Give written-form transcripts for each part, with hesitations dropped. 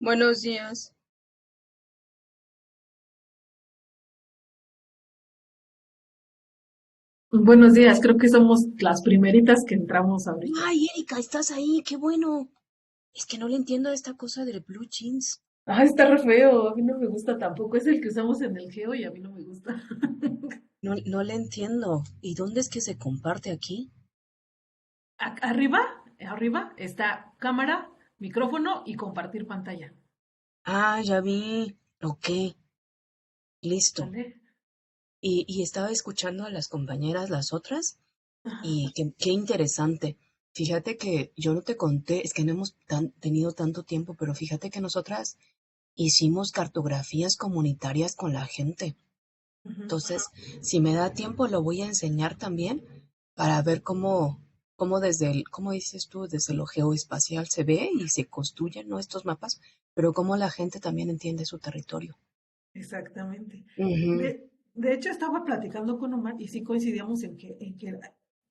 Buenos días. Buenos días, creo que somos las primeritas que entramos ahorita. Ay, Erika, estás ahí, qué bueno. Es que no le entiendo a esta cosa del blue jeans. Ah, está re feo, a mí no me gusta tampoco, es el que usamos en el geo y a mí no me gusta. No le entiendo. ¿Y dónde es que se comparte aquí? Arriba está cámara, micrófono y compartir pantalla. Ah, ya vi. Ok, listo. ¿Sale? Y estaba escuchando a las compañeras, las otras, Ajá. y qué interesante. Fíjate que yo no te conté, es que no hemos tenido tanto tiempo, pero fíjate que nosotras hicimos cartografías comunitarias con la gente. Ujú. Entonces, si me da tiempo, lo voy a enseñar también para ver cómo desde cómo dices tú, desde lo geoespacial se ve y se construyen, ¿no? Estos mapas, pero cómo la gente también entiende su territorio. Exactamente. Ujú. De hecho, estaba platicando con Omar y sí coincidíamos en que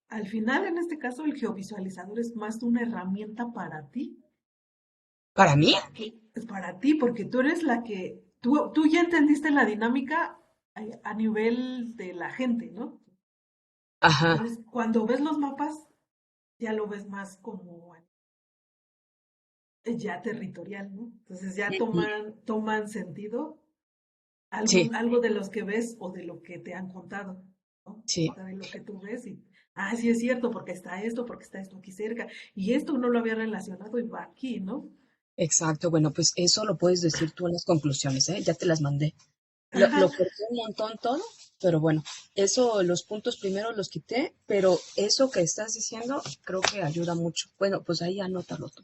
al final, en este caso, el geovisualizador es más una herramienta para ti. Para mí, Es para ti, porque tú eres la que, tú ya entendiste la dinámica a nivel de la gente, ¿no? ajá, Entonces, cuando ves los mapas, ya lo ves más como ya territorial, ¿no? Entonces ya ujú, toman sentido sí, algo de los que ves o de lo que te han contado, ¿no? sí, O sea, de lo que tú ves y, sí es cierto, porque está esto aquí cerca, y esto no lo había relacionado y va aquí, ¿no? exacto. Bueno, pues eso lo puedes decir tú en las conclusiones, ¿eh? Ya te las mandé. Lo Ajá. corté un montón todo, pero bueno, eso, los puntos primero los quité, pero eso que estás diciendo creo que ayuda mucho. Bueno, pues ahí anótalo tú.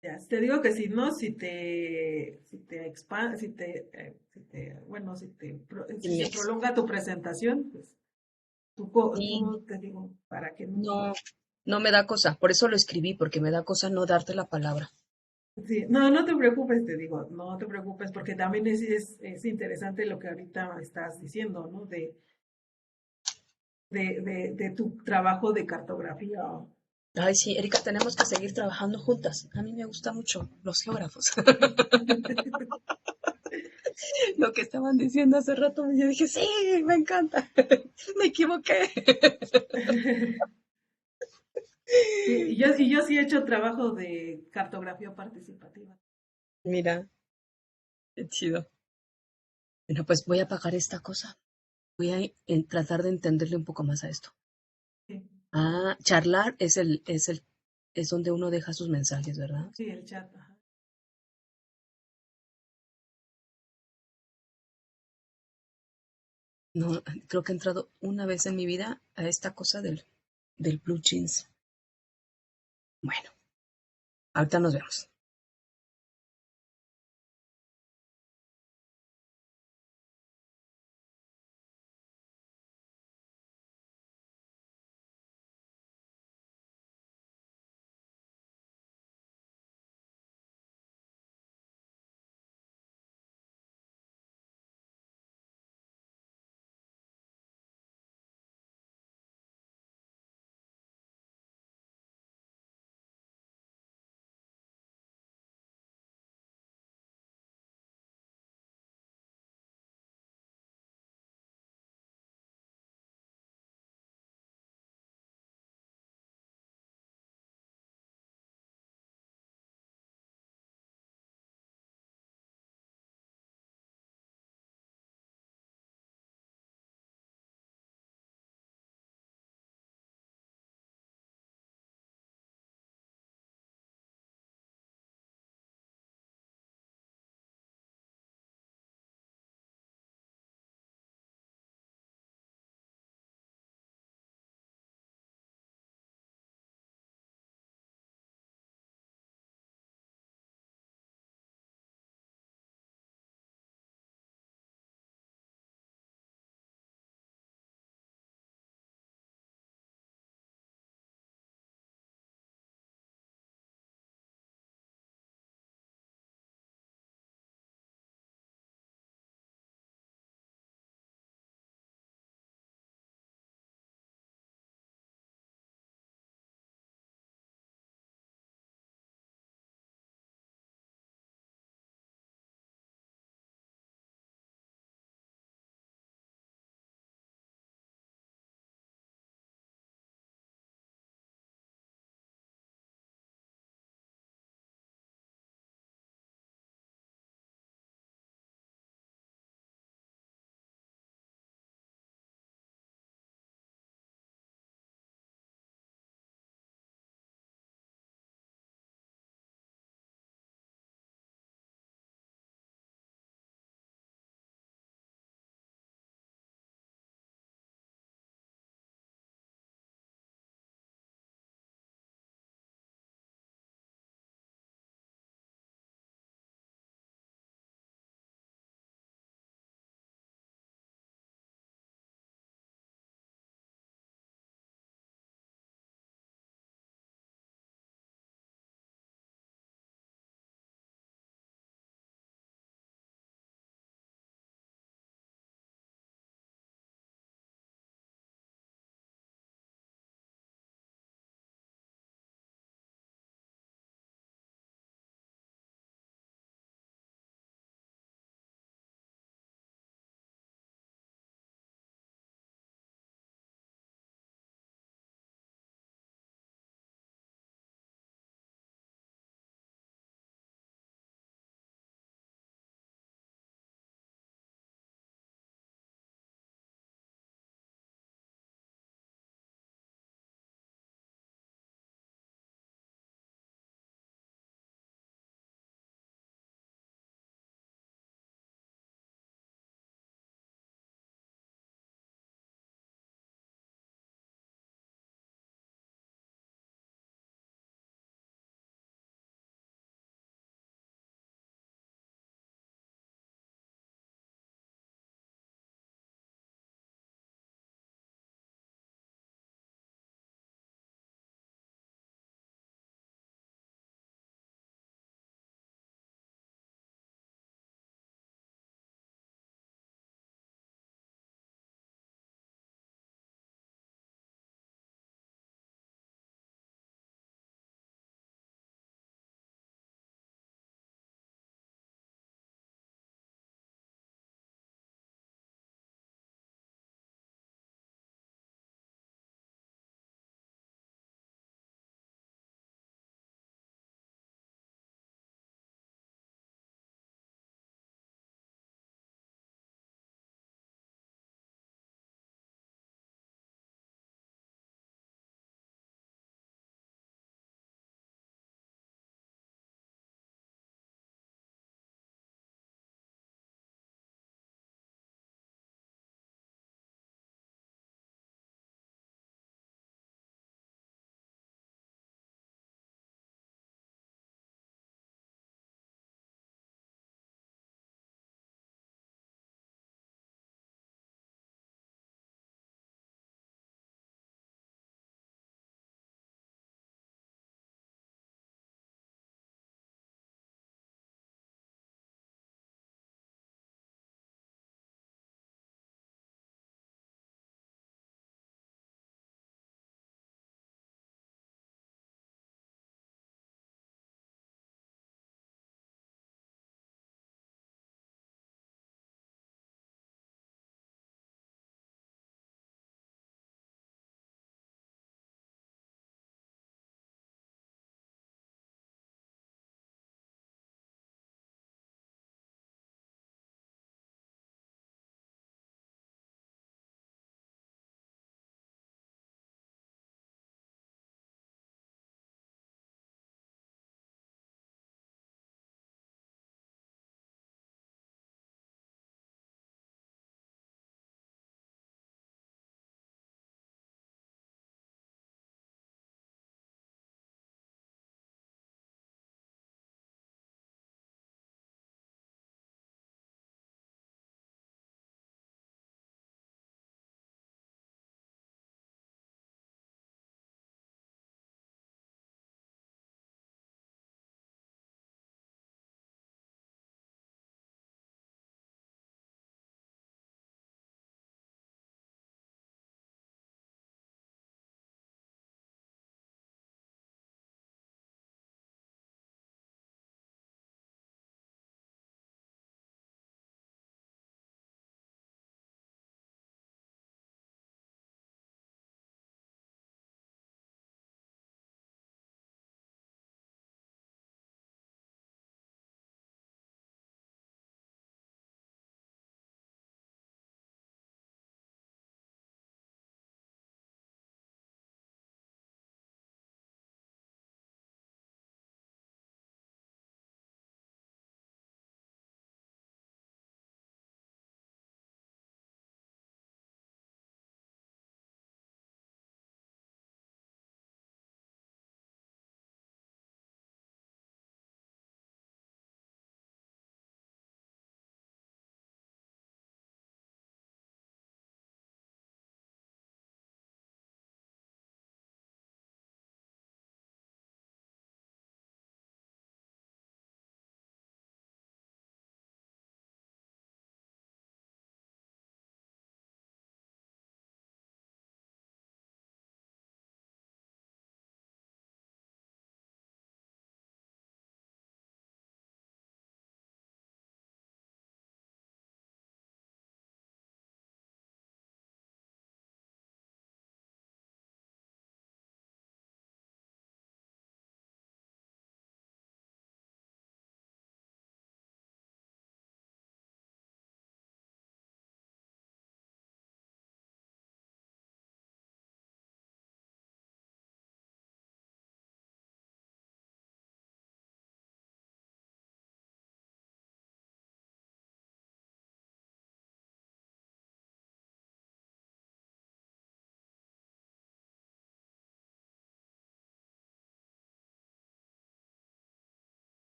Ya, te digo que si no, bueno, Y si se prolonga tu presentación, pues sí, tú te digo, para que no. no, no me da cosa, por eso lo escribí, porque me da cosa no darte la palabra. Sí, no, no te preocupes, te digo, no te preocupes, porque también es interesante lo que ahorita estás diciendo, ¿no? De tu trabajo de cartografía. Ay, sí, Erika, tenemos que seguir trabajando juntas. A mí me gusta mucho los geógrafos. Lo que estaban diciendo hace rato, yo dije, sí, me encanta. Me equivoqué. Sí, y yo sí he hecho trabajo de cartografía participativa. Mira, qué chido. Bueno, pues voy a apagar esta cosa. Voy a tratar de entenderle un poco más a esto. Sí, Ah, charlar es donde uno deja sus mensajes, ¿verdad? sí, el chat, ajá. No, creo que he entrado una vez en mi vida a esta cosa del blue jeans. Bueno, ahorita nos vemos.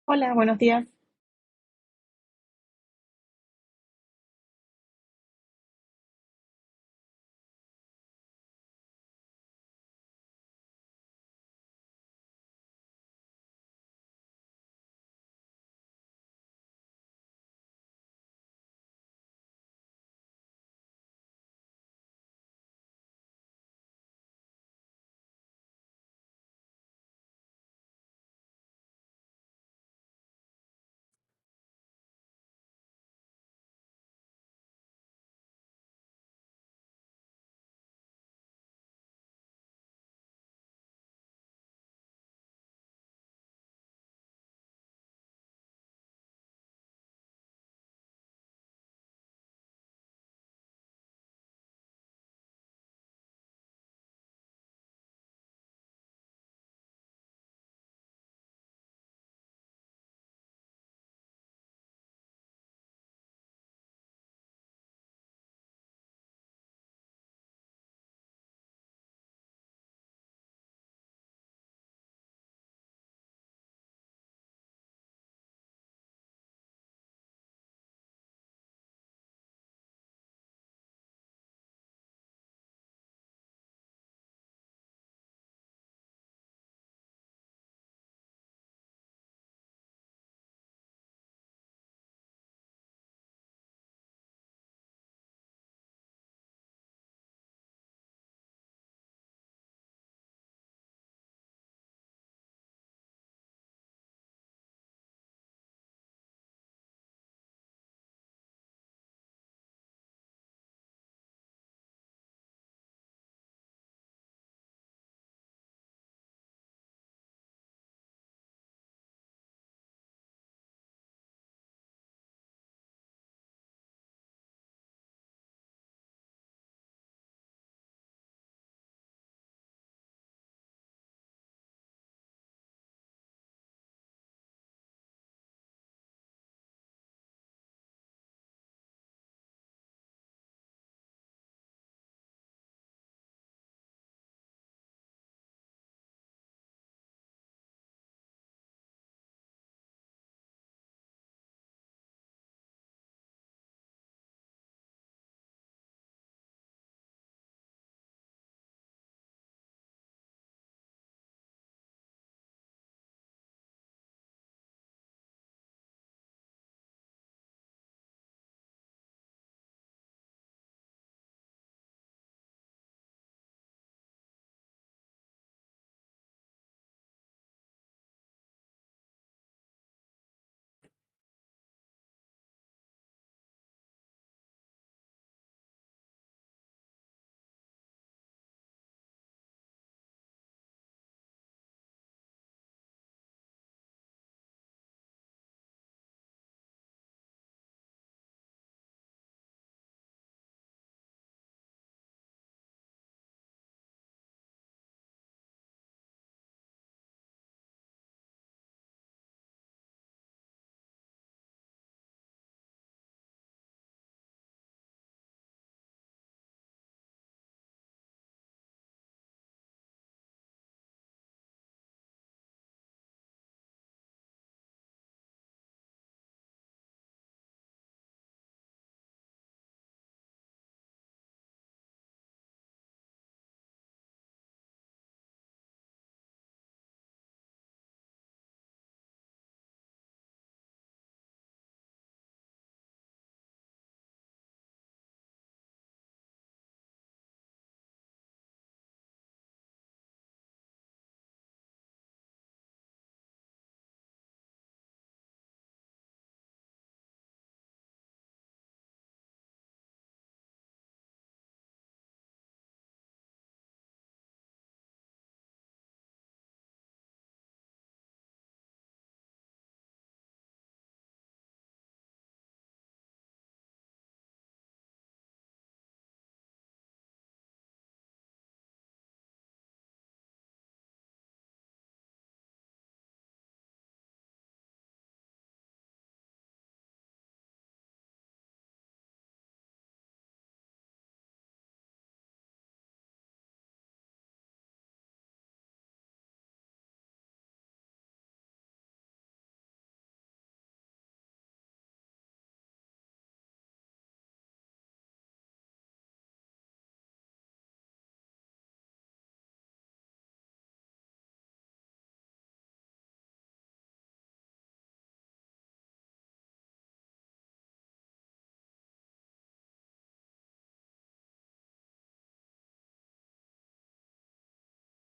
Hola, buenos días.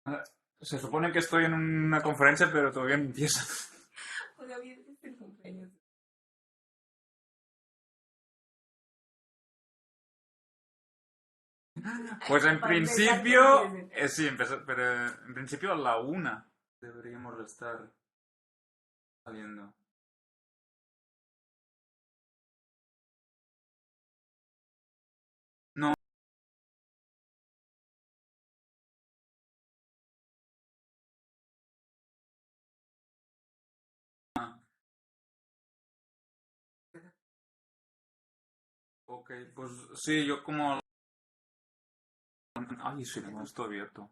Ah, se supone que estoy en una conferencia, pero todavía no empieza. Todavía es el cumpleaños. Pues en Para empezar que principio, empiecen. sí, pero en principio a la 1 deberíamos de estar saliendo. No, ok, pues sí, yo como... Ay, sí, no, esto abierto.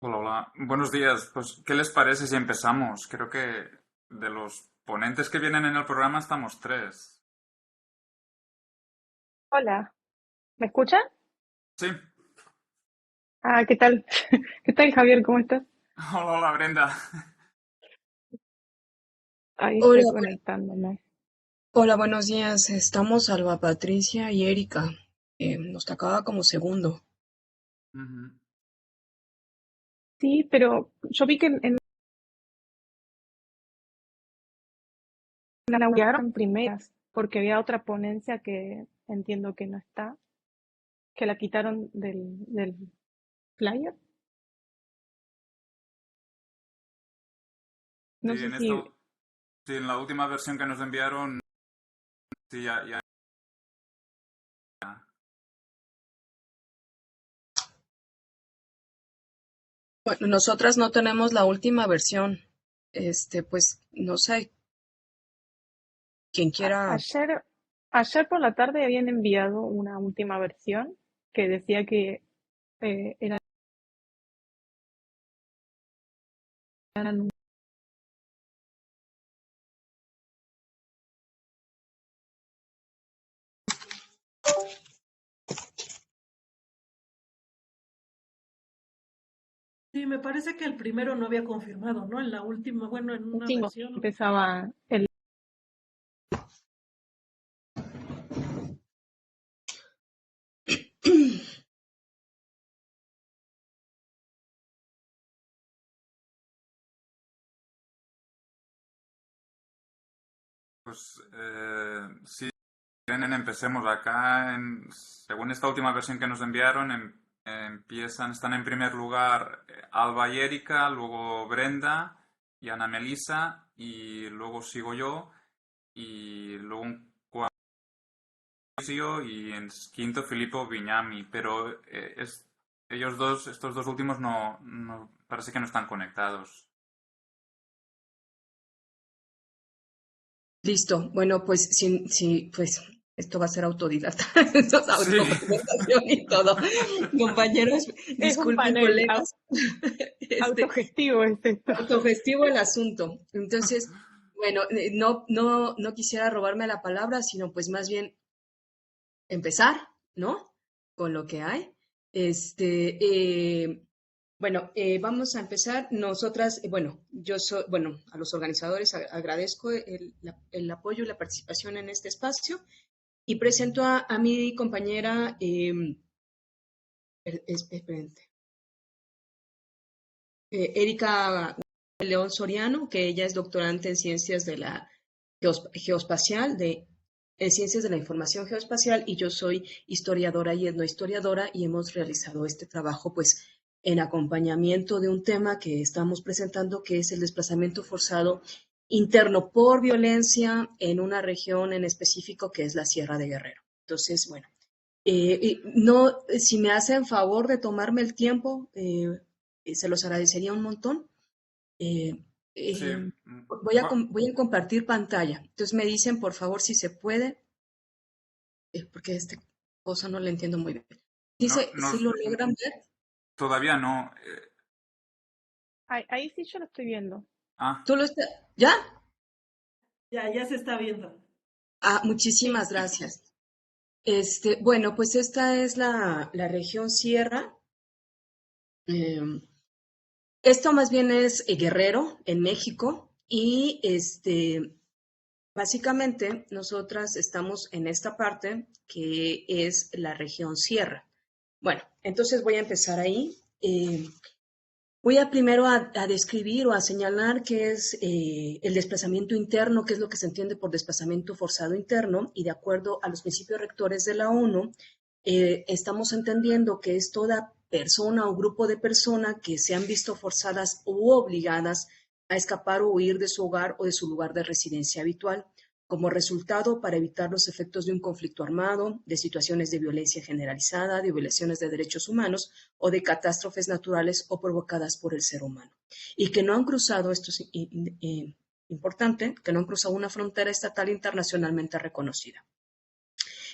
Hola, hola. Buenos días. Pues, ¿qué les parece si empezamos? Creo que de los ponentes que vienen en el programa estamos tres. Hola, ¿me escuchan? Sí. Ah, ¿qué tal? ¿Qué tal, Javier? ¿Cómo estás? Hola, hola, Brenda. Ahí Hola, estoy conectándome. hola, buenos días. Estamos Alba Patricia y Erika. Nos tocaba como segundo. Ujú. Sí, pero yo vi que en la quedaron primeras, porque había otra ponencia que entiendo que no está, que la quitaron del flyer. Sí, No sé si... sí, en la última versión que nos enviaron, sí, ya. Bueno, nosotras no tenemos la última versión. Pues no sé, quien quiera. ayer por la tarde habían enviado una última versión que decía que eran Sí, me parece que el primero no había confirmado, ¿no? En la última, bueno, en una últimos, versión. empezaba el... Pues, sí, empecemos acá. Según esta última versión que nos enviaron, están en primer lugar Alba y Erika, luego Brenda y Ana Melisa, y luego sigo yo, y luego un cuarto y en quinto Filippo Vignami, pero estos dos últimos parece que no están conectados. Listo. Bueno, pues sí, pues esto va a ser autodidacta. Esto es Sí. autopresentación y todo. Compañeros, Es un disculpen, panel colegas. Este, autogestivo, es esto. Autogestivo el asunto. Entonces, bueno, no quisiera robarme la palabra, sino pues más bien empezar, ¿no? Con lo que hay. Este, bueno, vamos a empezar. Nosotras, bueno, bueno, a los organizadores agradezco el apoyo y la participación en este espacio y presento a mi compañera, espérate, Erika León Soriano, que ella es doctorante en ciencias de la geoespacial, en ciencias de la información geoespacial, y yo soy historiadora y etnohistoriadora, y hemos realizado este trabajo, pues, en acompañamiento de un tema que estamos presentando, que es el desplazamiento forzado interno por violencia en una región en específico, que es la Sierra de Guerrero. Entonces, bueno, no, si me hacen favor de tomarme el tiempo, se los agradecería un montón. Eh, Sí. voy a compartir pantalla. Entonces me dicen, por favor, si se puede, porque esta cosa no la entiendo muy bien. No, Dice, si lo logran ver. todavía no. Ahí sí yo lo estoy viendo. ¿Tú lo estás? ¿Ya? Ya se está viendo. Ah, Sí. muchísimas gracias. Bueno, pues esta es la región Sierra. Eh, Esto más bien es Guerrero, en México, y básicamente nosotras estamos en esta parte que es la región Sierra. Bueno, entonces voy a empezar ahí. Voy a primero a describir o a señalar qué es el desplazamiento interno, qué es lo que se entiende por desplazamiento forzado interno, y de acuerdo a los principios rectores de la ONU, estamos entendiendo que es toda persona o grupo de personas que se han visto forzadas u obligadas a escapar o huir de su hogar o de su lugar de residencia habitual, como resultado para evitar los efectos de un conflicto armado, de situaciones de violencia generalizada, de violaciones de derechos humanos o de catástrofes naturales o provocadas por el ser humano. Y que no han cruzado, esto es importante, que no han cruzado una frontera estatal internacionalmente reconocida.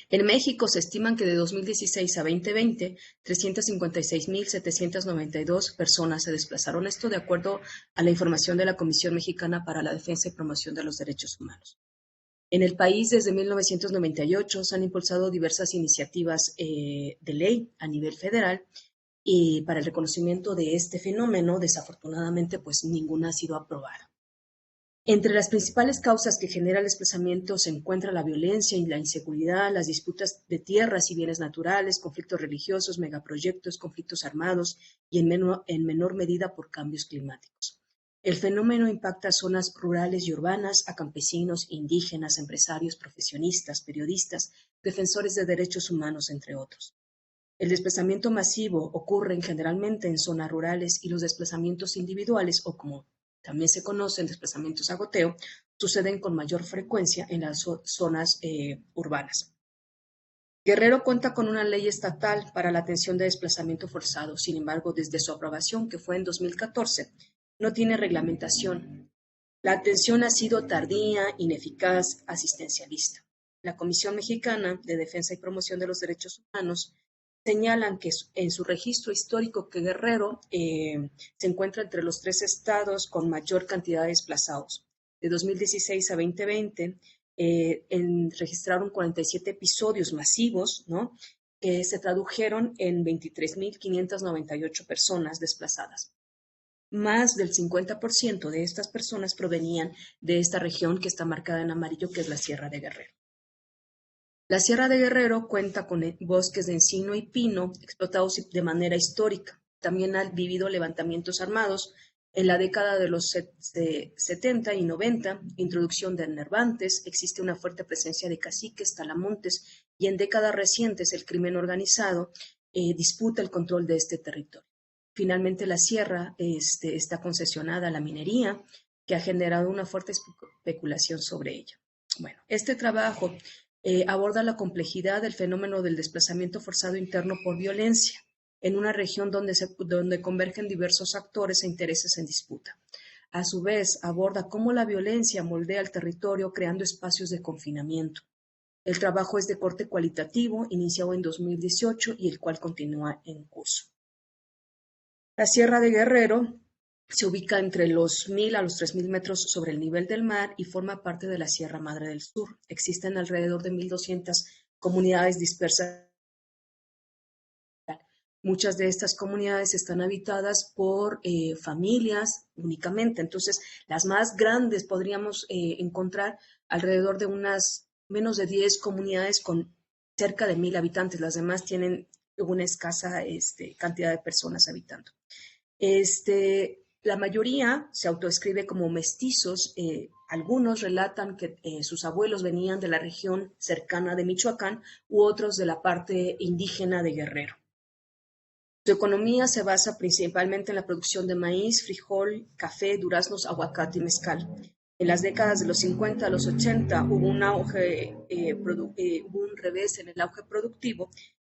En México se estiman que de 2016 a 2020, 356.792 personas se desplazaron. Esto de acuerdo a la información de la Comisión Mexicana para la Defensa y Promoción de los Derechos Humanos. En el país, desde 1998, se han impulsado diversas iniciativas de ley a nivel federal y para el reconocimiento de este fenómeno. Desafortunadamente, pues ninguna ha sido aprobada. Entre las principales causas que genera el desplazamiento se encuentra la violencia y la inseguridad, las disputas de tierras y bienes naturales, conflictos religiosos, megaproyectos, conflictos armados y en menor medida por cambios climáticos. El fenómeno impacta a zonas rurales y urbanas, a campesinos, indígenas, empresarios, profesionistas, periodistas, defensores de derechos humanos, entre otros. El desplazamiento masivo ocurre generalmente en zonas rurales y los desplazamientos individuales, o como también se conocen desplazamientos a goteo, suceden con mayor frecuencia en las zonas urbanas. Guerrero cuenta con una ley estatal para la atención de desplazamiento forzado. Sin embargo, desde su aprobación, que fue en 2014, no tiene reglamentación. La atención ha sido tardía, ineficaz, asistencialista. La Comisión Mexicana de Defensa y Promoción de los Derechos Humanos señalan que en su registro histórico que Guerrero se encuentra entre los 3 estados con mayor cantidad de desplazados. De 2016 a 2020 registraron 47 episodios masivos, ¿no?, que se tradujeron en 23.598 personas desplazadas. Más del 50% de estas personas provenían de esta región que está marcada en amarillo, que es la Sierra de Guerrero. La Sierra de Guerrero cuenta con bosques de encino y pino explotados de manera histórica. También han vivido levantamientos armados. En la década de los 70 y 90, introducción de enervantes, existe una fuerte presencia de caciques, talamontes, y en décadas recientes el crimen organizado disputa el control de este territorio. Finalmente, la sierra está concesionada a la minería, que ha generado una fuerte especulación sobre ella. Bueno, este trabajo aborda la complejidad del fenómeno del desplazamiento forzado interno por violencia en una región donde convergen diversos actores e intereses en disputa. A su vez, aborda cómo la violencia moldea el territorio creando espacios de confinamiento. El trabajo es de corte cualitativo, iniciado en 2018 y el cual continúa en curso. La Sierra de Guerrero se ubica entre los 1.000 a los 3.000 metros sobre el nivel del mar y forma parte de la Sierra Madre del Sur. Existen alrededor de 1.200 comunidades dispersas. Muchas de estas comunidades están habitadas por familias únicamente. Entonces, las más grandes podríamos encontrar alrededor de unas menos de 10 comunidades con cerca de 1.000 habitantes. Las demás tienen una escasa cantidad de personas habitando. La mayoría se autodescribe como mestizos. Algunos relatan que sus abuelos venían de la región cercana de Michoacán u otros de la parte indígena de Guerrero. Su economía se basa principalmente en la producción de maíz, frijol, café, duraznos, aguacate y mezcal. En las décadas de los 50 a los 80 hubo un revés en el auge productivo,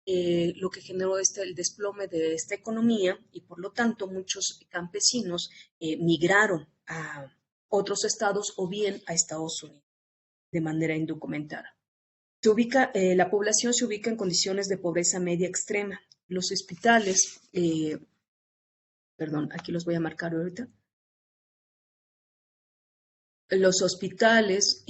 lo que generó el desplome de esta economía y por lo tanto muchos campesinos migraron a otros estados o bien a Estados Unidos de manera indocumentada. La población se ubica en condiciones de pobreza media extrema. Los hospitales, aquí los voy a marcar ahorita. Los hospitales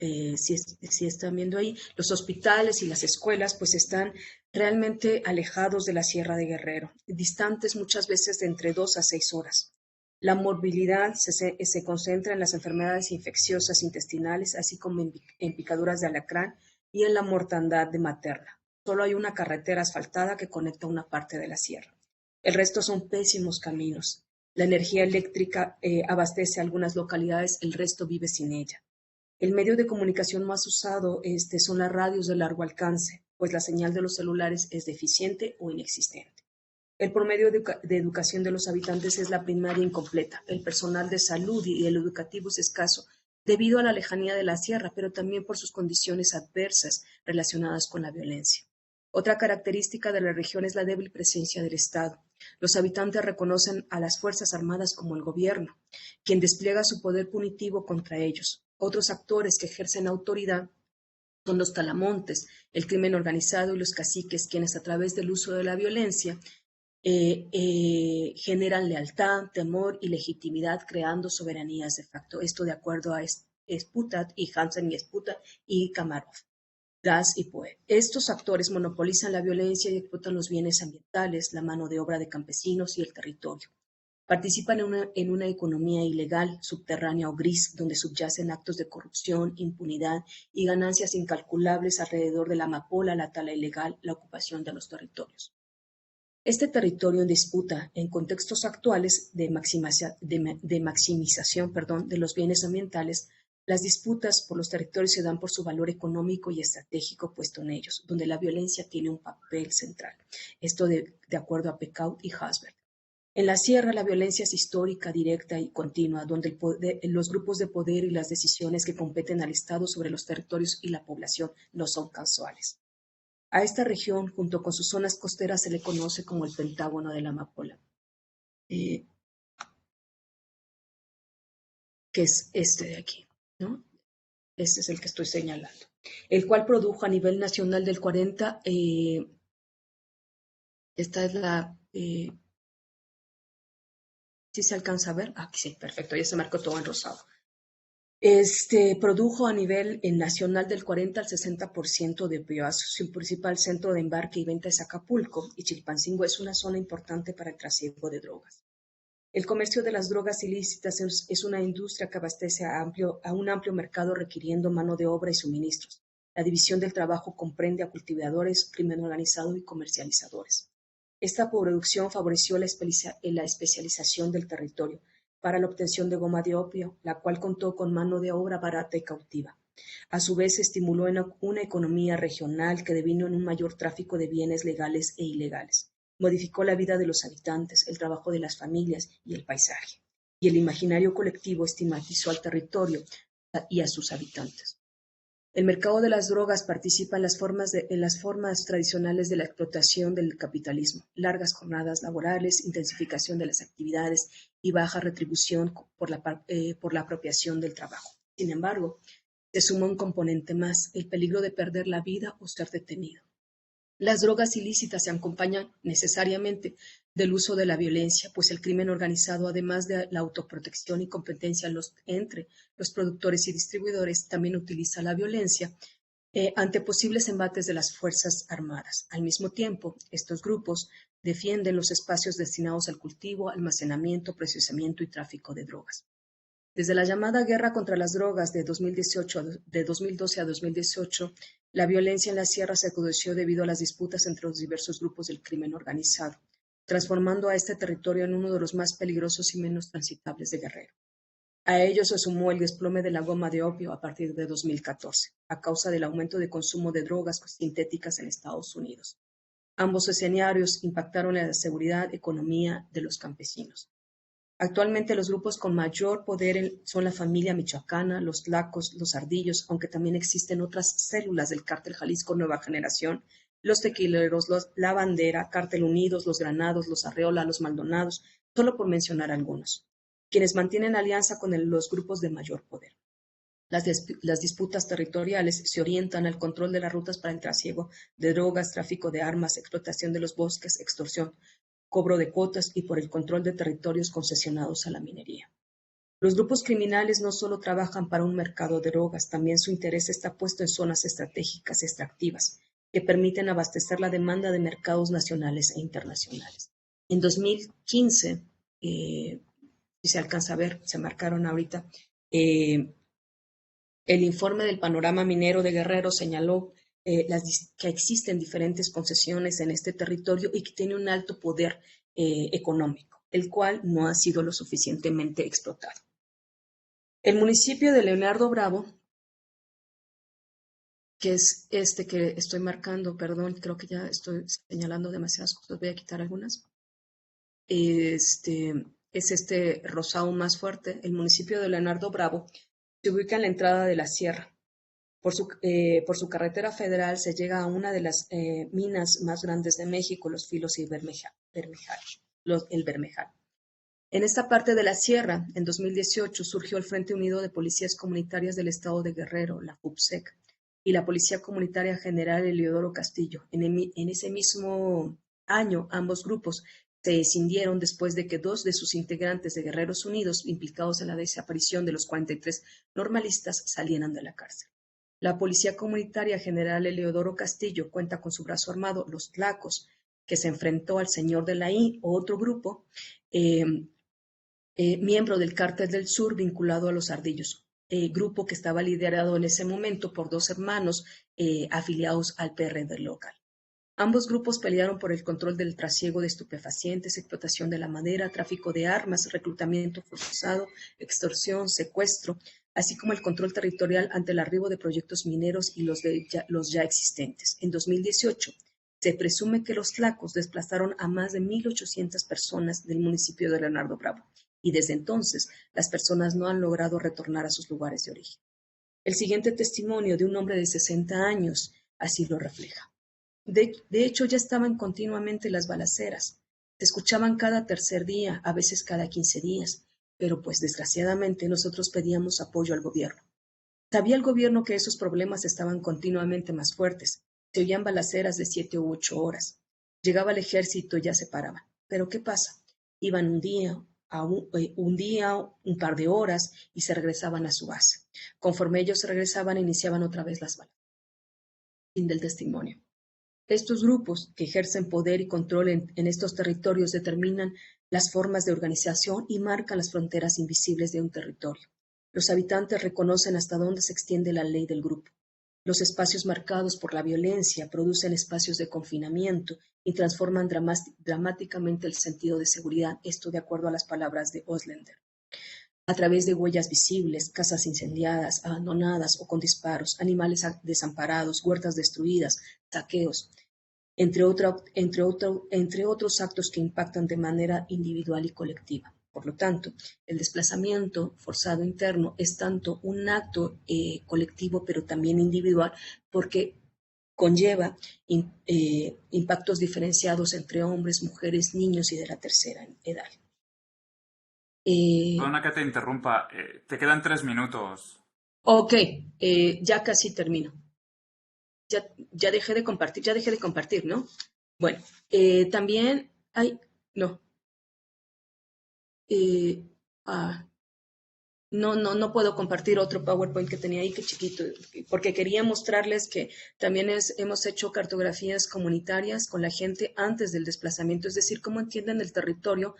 si están viendo ahí, los hospitales y las escuelas pues están realmente alejados de la Sierra de Guerrero, distantes muchas veces de entre 2 a 6 horas. La morbilidad se concentra en las enfermedades infecciosas intestinales, así como en picaduras de alacrán y en la mortandad materna. Solo hay una carretera asfaltada que conecta una parte de la sierra. El resto son pésimos caminos. La energía eléctrica abastece a algunas localidades, el resto vive sin ella. El medio de comunicación más usado son las radios de largo alcance, pues la señal de los celulares es deficiente o inexistente. El promedio de educación de los habitantes es la primaria incompleta. El personal de salud y el educativo es escaso debido a la lejanía de la sierra, pero también por sus condiciones adversas relacionadas con la violencia. Otra característica de la región es la débil presencia del Estado. Los habitantes reconocen a las Fuerzas Armadas como el gobierno, quien despliega su poder punitivo contra ellos. Otros actores que ejercen autoridad Son los talamontes, el crimen organizado y los caciques quienes a través del uso de la violencia generan lealtad, temor y legitimidad, creando soberanías de facto. Esto de acuerdo a Sputat y Hansen y Sputat y Kamarov. Gas y Poe. Estos actores monopolizan la violencia y explotan los bienes ambientales, la mano de obra de campesinos y el territorio. Participan en una economía ilegal, subterránea o gris, donde subyacen actos de corrupción, impunidad y ganancias incalculables alrededor de la amapola, la tala ilegal, la ocupación de los territorios. Este territorio en disputa, en contextos actuales de maximización de los bienes ambientales, las disputas por los territorios se dan por su valor económico y estratégico puesto en ellos, donde la violencia tiene un papel central. Esto de acuerdo a Pecaut y Hasberg. En la sierra, la violencia es histórica, directa y continua, donde los grupos de poder y las decisiones que competen al Estado sobre los territorios y la población no son casuales. A esta región, junto con sus zonas costeras, se le conoce como el Pentágono de la Amapola, que es este de aquí, ¿no? Este es el que estoy señalando, el cual produjo a nivel nacional del 40, esta es la, ¿sí se alcanza a ver? Aquí sí, perfecto, ya se marcó todo en rosado. Produjo a nivel nacional del 40 al 60% de opioides. Su principal centro de embarque y venta es Acapulco, y Chilpancingo es una zona importante para el trasiego de drogas. El comercio de las drogas ilícitas es una industria que abastece a un amplio mercado requiriendo mano de obra y suministros. La división del trabajo comprende a cultivadores, crimen organizado y comercializadores. Esta producción favoreció la especialización del territorio para la obtención de goma de opio, la cual contó con mano de obra barata y cautiva. A su vez, estimuló una economía regional que devino en un mayor tráfico de bienes legales e ilegales. Modificó la vida de los habitantes, el trabajo de las familias y el paisaje. Y el imaginario colectivo estigmatizó al territorio y a sus habitantes. El mercado de las drogas participa en las formas tradicionales de la explotación del capitalismo: largas jornadas laborales, intensificación de las actividades y baja retribución por la apropiación del trabajo. Sin embargo, se suma un componente más: el peligro de perder la vida o ser detenido. Las drogas ilícitas se acompañan necesariamente del uso de la violencia, pues el crimen organizado, además de la autoprotección y competencia entre los productores y distribuidores, también utiliza la violencia ante posibles embates de las Fuerzas Armadas. Al mismo tiempo, estos grupos defienden los espacios destinados al cultivo, almacenamiento, procesamiento y tráfico de drogas. Desde la llamada Guerra contra las Drogas de 2012 a 2018, la violencia en la sierra se acudició debido a las disputas entre los diversos grupos del crimen organizado, transformando a este territorio en uno de los más peligrosos y menos transitables de Guerrero. A ello se sumó el desplome de la goma de opio a partir de 2014, a causa del aumento de consumo de drogas sintéticas en Estados Unidos. Ambos escenarios impactaron en la seguridad y economía de los campesinos. Actualmente los grupos con mayor poder son la familia michoacana, los tlacos, los ardillos, aunque también existen otras células del Cártel Jalisco Nueva Generación, los tequileros, la bandera, Cártel Unidos, los Granados, los Arreola, los Maldonados, solo por mencionar algunos, quienes mantienen alianza con los grupos de mayor poder. Las disputas territoriales se orientan al control de las rutas para el trasiego de drogas, tráfico de armas, explotación de los bosques, extorsión, cobro de cuotas y por el control de territorios concesionados a la minería. Los grupos criminales no solo trabajan para un mercado de drogas, también su interés está puesto en zonas estratégicas extractivas que permiten abastecer la demanda de mercados nacionales e internacionales. En 2015, si se alcanza a ver, se marcaron ahorita, el informe del panorama minero de Guerrero señaló que existen diferentes concesiones en este territorio y que tiene un alto poder económico, el cual no ha sido lo suficientemente explotado. El municipio de Leonardo Bravo, que es este que estoy marcando, perdón, creo que ya estoy señalando demasiadas cosas, voy a quitar algunas. Es este rosado más fuerte. El municipio de Leonardo Bravo se ubica en la entrada de la sierra. Por su carretera federal se llega a una de las minas más grandes de México, Los Filos y el Bermejal. En esta parte de la sierra, en 2018, surgió el Frente Unido de Policías Comunitarias del Estado de Guerrero, la FUPSEC, y la Policía Comunitaria General Eleodoro Castillo. En ese mismo año, ambos grupos se escindieron después de que 2 de sus integrantes de Guerreros Unidos, implicados en la desaparición de los 43 normalistas, salieran de la cárcel. La Policía Comunitaria General Eleodoro Castillo cuenta con su brazo armado, los Tlacos, que se enfrentó al Señor de la I, o otro grupo, miembro del Cártel del Sur vinculado a los Ardillos, grupo que estaba liderado en ese momento por 2 hermanos afiliados al PRD local. Ambos grupos pelearon por el control del trasiego de estupefacientes, explotación de la madera, tráfico de armas, reclutamiento forzado, extorsión, secuestro, así como el control territorial ante el arribo de proyectos mineros y los ya existentes. En 2018, se presume que los Tlacos desplazaron a más de 1.800 personas del municipio de Leonardo Bravo, y desde entonces las personas no han logrado retornar a sus lugares de origen. El siguiente testimonio de un hombre de 60 años así lo refleja. De hecho, ya estaban continuamente las balaceras. Se escuchaban cada tercer día, a veces cada 15 días, pero pues desgraciadamente nosotros pedíamos apoyo al gobierno. Sabía el gobierno que esos problemas estaban continuamente más fuertes. Se oían balaceras de 7 u 8 horas. Llegaba el ejército y ya se paraban. Pero ¿qué pasa? Iban un día, un par de horas y se regresaban a su base. Conforme ellos se regresaban, iniciaban otra vez las balaceras. Fin del testimonio. Estos grupos que ejercen poder y control en estos territorios determinan las formas de organización y marcan las fronteras invisibles de un territorio. Los habitantes reconocen hasta dónde se extiende la ley del grupo. Los espacios marcados por la violencia producen espacios de confinamiento y transforman dramáticamente el sentido de seguridad, esto de acuerdo a las palabras de Oslender. A través de huellas visibles, casas incendiadas, abandonadas o con disparos, animales desamparados, huertas destruidas, saqueos, entre otros actos que impactan de manera individual y colectiva. Por lo tanto, el desplazamiento forzado interno es tanto un acto colectivo, pero también individual, porque conlleva impactos diferenciados entre hombres, mujeres, niños y de la tercera edad. Perdona que te interrumpa, te quedan 3 minutos. Ok, ya casi termino. Ya dejé de compartir, ¿no? Bueno, también hay, no. No puedo compartir otro PowerPoint que tenía ahí, que chiquito, porque quería mostrarles que también hemos hecho cartografías comunitarias con la gente antes del desplazamiento, es decir, cómo entienden el territorio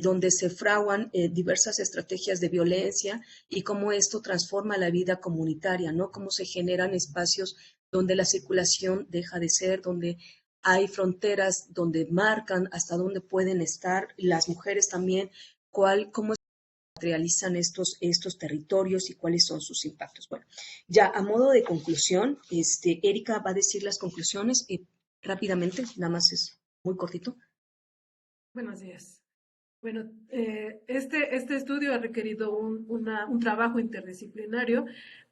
donde se fraguan diversas estrategias de violencia y cómo esto transforma la vida comunitaria, ¿no? Cómo se generan espacios donde la circulación deja de ser, donde hay fronteras, donde marcan hasta dónde pueden estar las mujeres también, cómo se materializan estos territorios y cuáles son sus impactos. Bueno, ya a modo de conclusión, Erika va a decir las conclusiones rápidamente, nada más es muy cortito. Buenos días. Bueno, este estudio ha requerido un trabajo interdisciplinario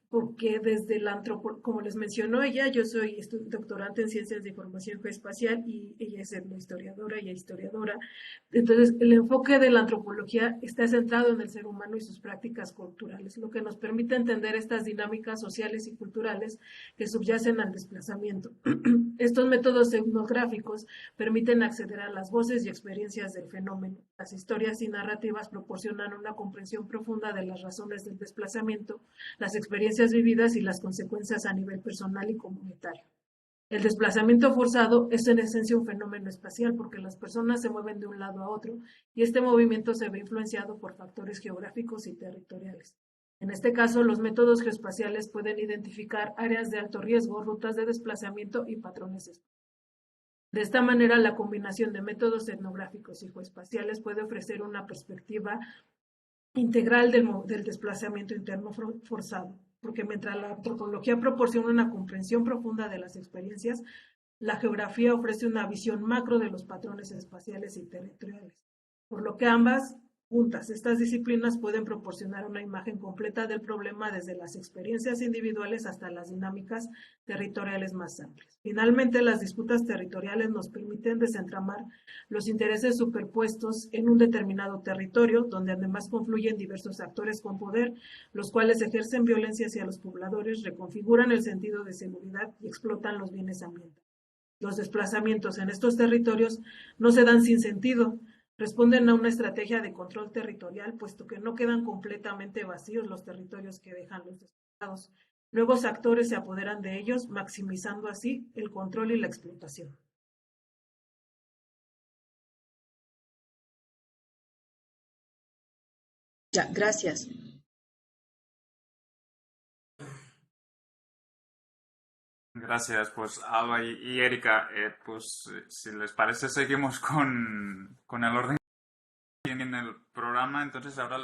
porque desde la como les mencionó ella, yo soy doctorante en Ciencias de Información Geoespacial y ella es etnohistoriadora y historiadora. Entonces, el enfoque de la antropología está centrado en el ser humano y sus prácticas culturales, lo que nos permite entender estas dinámicas sociales y culturales que subyacen al desplazamiento. Estos métodos etnográficos permiten acceder a las voces y experiencias del fenómeno. Las historias y narrativas proporcionan una comprensión profunda de las razones del desplazamiento, las experiencias vividas y las consecuencias a nivel personal y comunitario. El desplazamiento forzado es en esencia un fenómeno espacial porque las personas se mueven de un lado a otro y este movimiento se ve influenciado por factores geográficos y territoriales. En este caso, los métodos geoespaciales pueden identificar áreas de alto riesgo, rutas de desplazamiento y patrones espaciales. De esta manera, la combinación de métodos etnográficos y geoespaciales puede ofrecer una perspectiva integral del desplazamiento interno forzado, porque mientras la antropología proporciona una comprensión profunda de las experiencias, la geografía ofrece una visión macro de los patrones espaciales y territoriales, por lo que ambas juntas. Estas disciplinas pueden proporcionar una imagen completa del problema desde las experiencias individuales hasta las dinámicas territoriales más amplias. Finalmente, las disputas territoriales nos permiten desentramar los intereses superpuestos en un determinado territorio, donde además confluyen diversos actores con poder, los cuales ejercen violencia hacia los pobladores, reconfiguran el sentido de seguridad y explotan los bienes ambientales. Los desplazamientos en estos territorios no se dan sin sentido, responden a una estrategia de control territorial, puesto que no quedan completamente vacíos los territorios que dejan los desplazados. Nuevos actores se apoderan de ellos, maximizando así el control y la explotación. Ya, gracias. Gracias, pues Alba y Erika, si les parece seguimos con el orden en el programa, entonces ahora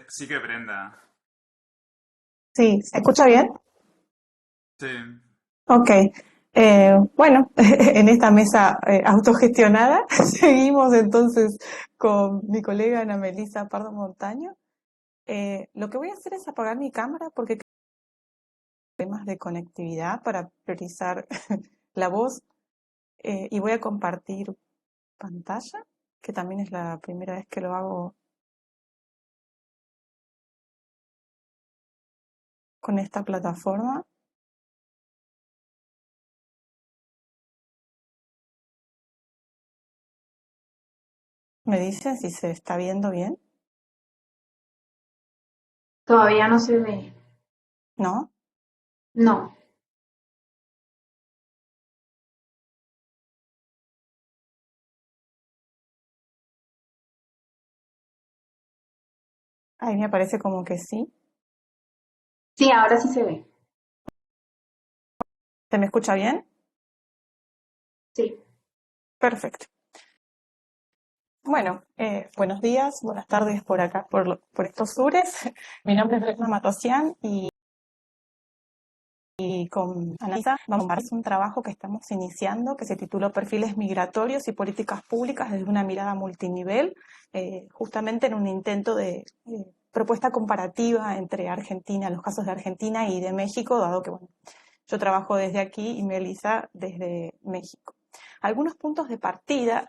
sigue Brenda. Sí, ¿se escucha bien? Sí, Ok. Bueno, en esta mesa autogestionada seguimos entonces con mi colega Ana Melisa Pardo Montaño. Lo que voy a hacer es apagar mi cámara porque temas de conectividad para priorizar la voz y voy a compartir pantalla, que también es la primera vez que lo hago con esta plataforma. ¿Me dicen si se está viendo bien? Todavía no se ve. ¿No? No. Ahí me parece como que sí. Sí, ahora sí se ve. ¿Se me escucha bien? Sí. Perfecto. Bueno, buenos días, buenas tardes por acá, por estos sures. Mi nombre es Brenda Matosian y con Anasa vamos a hacer un trabajo que estamos iniciando que se tituló Perfiles migratorios y políticas públicas desde una mirada multinivel, justamente en un intento de propuesta comparativa entre Argentina, los casos de Argentina y de México, dado que bueno, yo trabajo desde aquí y Melissa desde México. Algunos puntos de partida,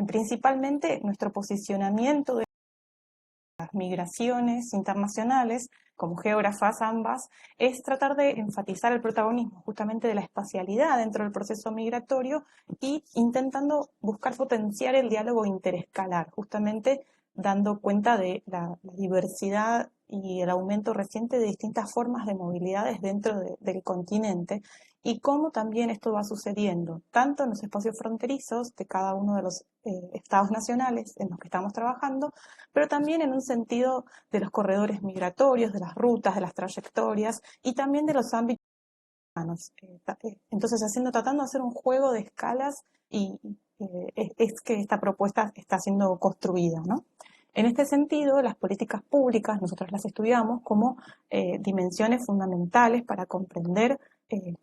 principalmente nuestro posicionamiento de las migraciones internacionales, como geógrafas ambas, es tratar de enfatizar el protagonismo justamente de la espacialidad dentro del proceso migratorio y intentando buscar potenciar el diálogo interescalar, justamente dando cuenta de la diversidad y el aumento reciente de distintas formas de movilidades dentro del continente y cómo también esto va sucediendo, tanto en los espacios fronterizos de cada uno de los estados nacionales en los que estamos trabajando, pero también en un sentido de los corredores migratorios, de las rutas, de las trayectorias y también de los ámbitos humanos. Entonces, tratando de hacer un juego de escalas y es que esta propuesta está siendo construida, ¿no? En este sentido, las políticas públicas, nosotros las estudiamos como dimensiones fundamentales para comprender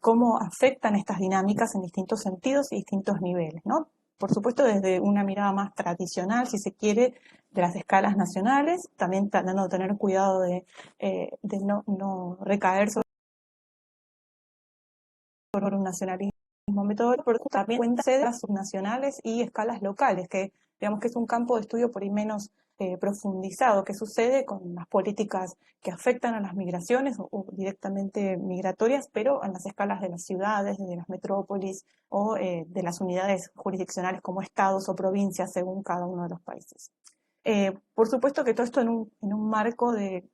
cómo afectan estas dinámicas en distintos sentidos y distintos niveles, ¿no? Por supuesto, desde una mirada más tradicional, si se quiere, de las escalas nacionales, también tratando de tener cuidado de no recaer sobre un nacionalismo metodológico, pero también cuenta de las subnacionales y escalas locales, que digamos que es un campo de estudio por ahí menos profundizado, que sucede con las políticas que afectan a las migraciones o directamente migratorias, pero en las escalas de las ciudades, de las metrópolis o de las unidades jurisdiccionales como estados o provincias según cada uno de los países. Por supuesto que todo esto en un marco de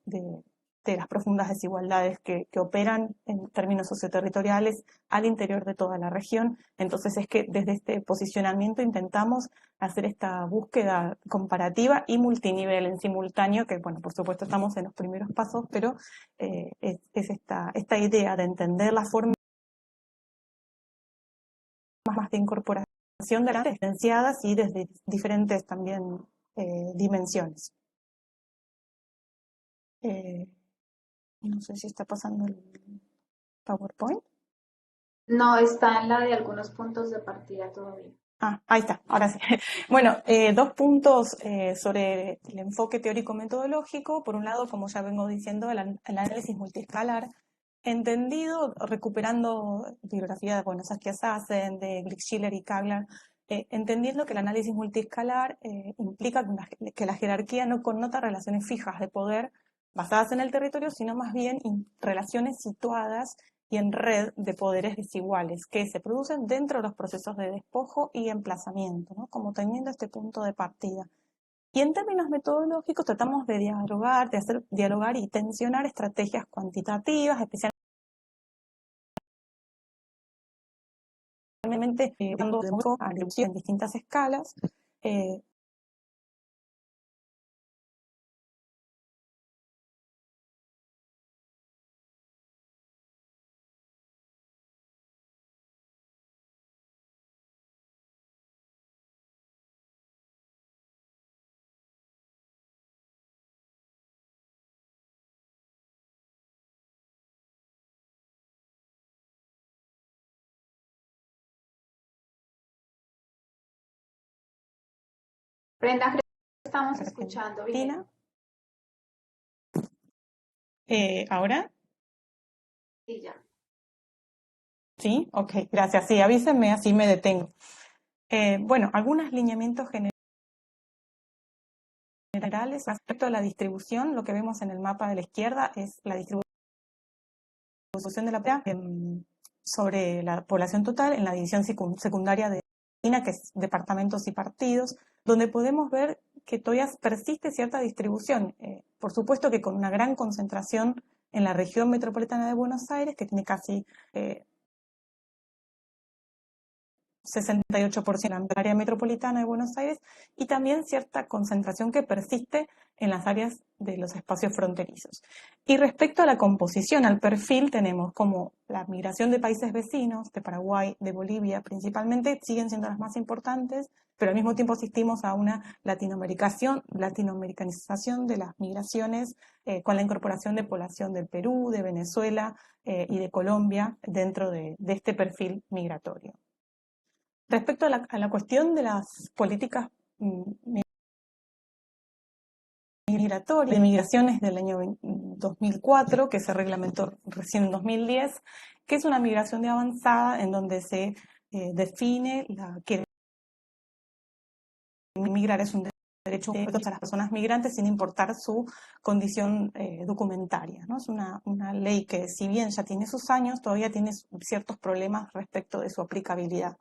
las profundas desigualdades que operan en términos socioterritoriales al interior de toda la región. Entonces es que desde este posicionamiento intentamos hacer esta búsqueda comparativa y multinivel en simultáneo, que bueno, por supuesto estamos en los primeros pasos, pero es esta idea de entender las formas más de incorporación de las diferenciadas y desde diferentes también dimensiones. No sé si está pasando el PowerPoint. No está en la de algunos puntos de partida todavía. Ahí está, ahora sí. Bueno, dos puntos sobre el enfoque teórico-metodológico. Por un lado, como ya vengo diciendo, el análisis multiescalar, entendido, recuperando bibliografía de Buenos Aires, de Glick-Schiller y Kagler, entendiendo que el análisis multiescalar implica que la jerarquía no connota relaciones fijas de poder basadas en el territorio, sino más bien relaciones situadas y en red de poderes desiguales que se producen dentro de los procesos de despojo y emplazamiento, ¿no? Como teniendo este punto de partida. Y en términos metodológicos tratamos de dialogar, de hacer dialogar y tensionar estrategias cuantitativas, especialmente dando de nuevo a reducción en distintas escalas, Brenda, creo que estamos escuchando bien. ¿Ahora? Sí, ya. ¿Sí? Ok, gracias. Sí, avísenme, así me detengo. Bueno, algunos lineamientos generales respecto a la distribución. Lo que vemos en el mapa de la izquierda es la distribución de la población sobre la población total en la división secundaria de Argentina, que es departamentos y partidos, donde podemos ver que todavía persiste cierta distribución. Por supuesto que con una gran concentración en la región metropolitana de Buenos Aires, que tiene casi 68% en la área metropolitana de Buenos Aires, y también cierta concentración que persiste en las áreas de los espacios fronterizos. Y respecto a la composición, al perfil, tenemos como la migración de países vecinos, de Paraguay, de Bolivia principalmente, siguen siendo las más importantes, pero al mismo tiempo asistimos a una latinoamericanización de las migraciones con la incorporación de población del Perú, de Venezuela y de Colombia dentro de este perfil migratorio. Respecto a la cuestión de las políticas migratorias, de migraciones del año 2004, que se reglamentó recién en 2010, que es una migración de avanzada en donde se define que migrar es un derecho a las personas migrantes sin importar su condición documentaria, ¿no? Es una ley que, si bien ya tiene sus años, todavía tiene ciertos problemas respecto de su aplicabilidad.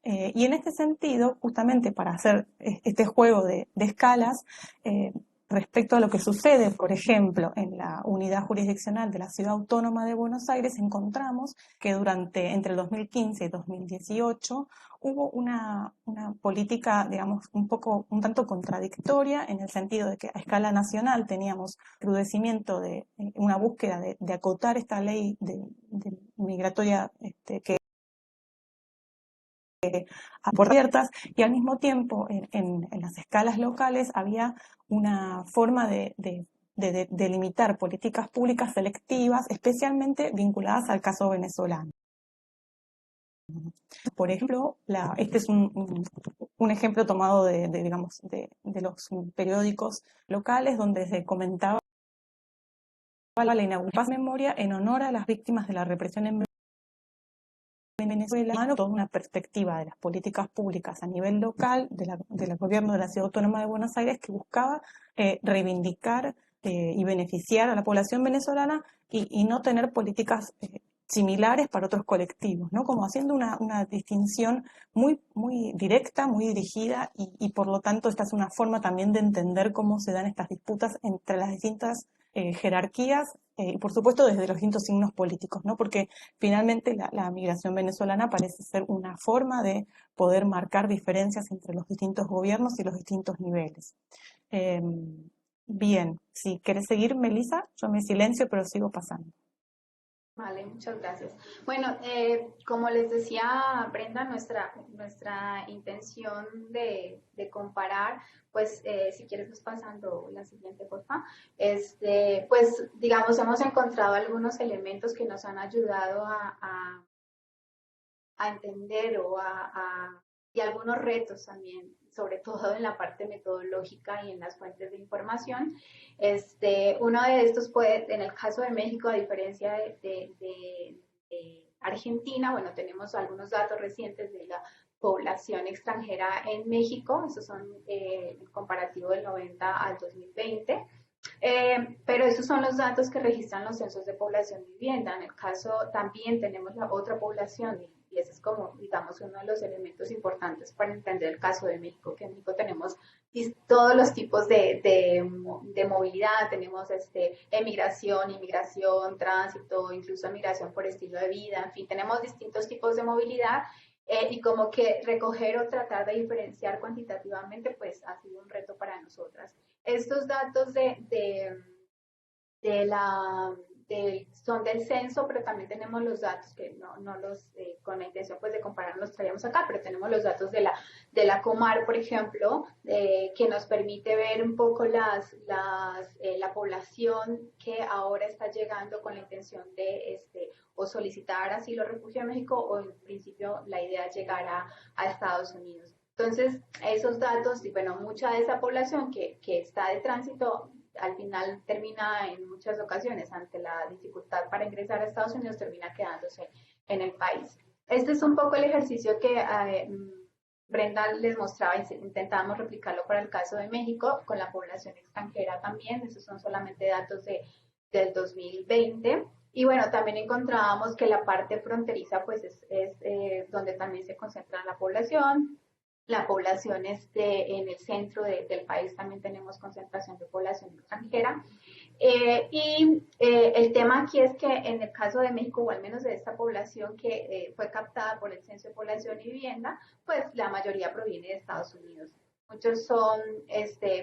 Y en este sentido, justamente para hacer este juego de escalas, respecto a lo que sucede, por ejemplo, en la unidad jurisdiccional de la Ciudad Autónoma de Buenos Aires, encontramos que entre el 2015 y 2018 hubo una política, digamos, un tanto contradictoria, en el sentido de que a escala nacional teníamos recrudecimiento de una búsqueda de acotar esta ley de migratoria que abiertas, y al mismo tiempo en las escalas locales había una forma de delimitar políticas públicas selectivas, especialmente vinculadas al caso venezolano. Por ejemplo, este es un ejemplo tomado digamos, de los periódicos locales, donde se comentaba la inauguración de memoria en honor a las víctimas de la represión en Venezuela, toda una perspectiva de las políticas públicas a nivel local del gobierno de la Ciudad Autónoma de Buenos Aires, que buscaba reivindicar y beneficiar a la población venezolana y no tener políticas similares para otros colectivos, ¿no? Como haciendo una distinción muy, muy directa, muy dirigida, y por lo tanto esta es una forma también de entender cómo se dan estas disputas entre las distintas jerarquías y por supuesto desde los distintos signos políticos, ¿no? Porque finalmente la migración venezolana parece ser una forma de poder marcar diferencias entre los distintos gobiernos y los distintos niveles. Bien, si quieres seguir, Melissa, yo me silencio, pero sigo pasando. Vale, muchas gracias. Bueno, como les decía Brenda, nuestra intención de comparar, pues si quieres vas pasando la siguiente, por favor, pues digamos, hemos encontrado algunos elementos que nos han ayudado a entender o a y algunos retos también, sobre todo en la parte metodológica y en las fuentes de información. Uno de estos puede, en el caso de México, a diferencia de Argentina, bueno, tenemos algunos datos recientes de la población extranjera en México, esos son el comparativo del 90 al 2020. Pero esos son los datos que registran los censos de población y vivienda. En el caso también tenemos la otra población y ese es como, digamos, uno de los elementos importantes para entender el caso de México, que en México tenemos todos los tipos de movilidad, tenemos emigración, inmigración, tránsito, incluso migración por estilo de vida, en fin, tenemos distintos tipos de movilidad y como que recoger o tratar de diferenciar cuantitativamente, pues ha sido un reto para nosotras. Estos datos son del censo, pero también tenemos los datos que no los, con la intención pues de comparar, los traíamos acá, pero tenemos los datos de la Comar, por ejemplo, que nos permite ver un poco la población que ahora está llegando con la intención de o solicitar asilo o refugio en México, o en principio la idea es llegar a Estados Unidos. Entonces, esos datos, y bueno, mucha de esa población que está de tránsito, al final termina en muchas ocasiones, ante la dificultad para ingresar a Estados Unidos, termina quedándose en el país. Este es un poco el ejercicio que Brenda les mostraba, intentábamos replicarlo para el caso de México, con la población extranjera también, esos son solamente datos del 2020. Y bueno, también encontrábamos que la parte fronteriza pues es donde también se concentra la población en el centro del país también tenemos concentración de población extranjera. El tema aquí es que en el caso de México, o al menos de esta población que fue captada por el Censo de Población y Vivienda, pues la mayoría proviene de Estados Unidos. Muchos son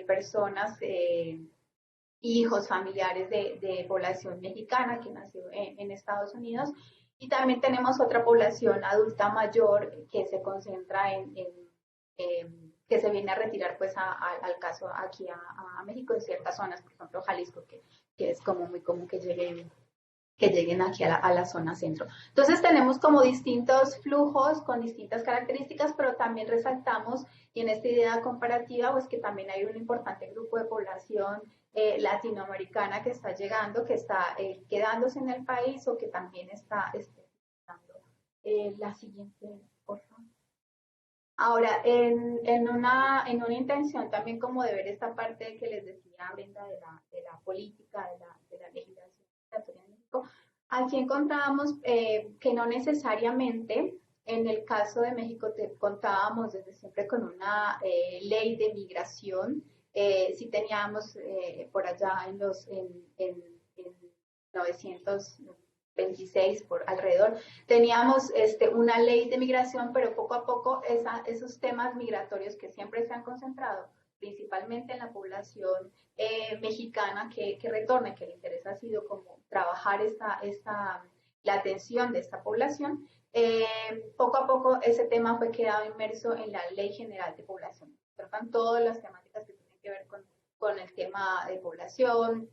personas, hijos, familiares de población mexicana que nació en Estados Unidos. Y también tenemos otra población adulta mayor que se concentra que se viene a retirar pues al caso aquí a México en ciertas zonas, por ejemplo Jalisco, que es como muy común que lleguen aquí a la zona centro. Entonces tenemos como distintos flujos con distintas características, pero también resaltamos, y en esta idea comparativa, pues que también hay un importante grupo de población latinoamericana que está llegando, que está quedándose en el país, o que también está la siguiente, por favor. Ahora, en una intención también como de ver esta parte que les decía Brenda de la política, de la legislación migratoria en México, aquí encontrábamos que no necesariamente en el caso de México contábamos desde siempre con una ley de migración. Sí teníamos por allá en 926 por alrededor, teníamos una ley de migración, pero poco a poco esos temas migratorios que siempre se han concentrado principalmente en la población mexicana que retorna, que le interesa ha sido como trabajar la atención de esta población, poco a poco ese tema fue quedado inmerso en la Ley General de Población. Tratan todas las temáticas que tienen que ver con el tema de población,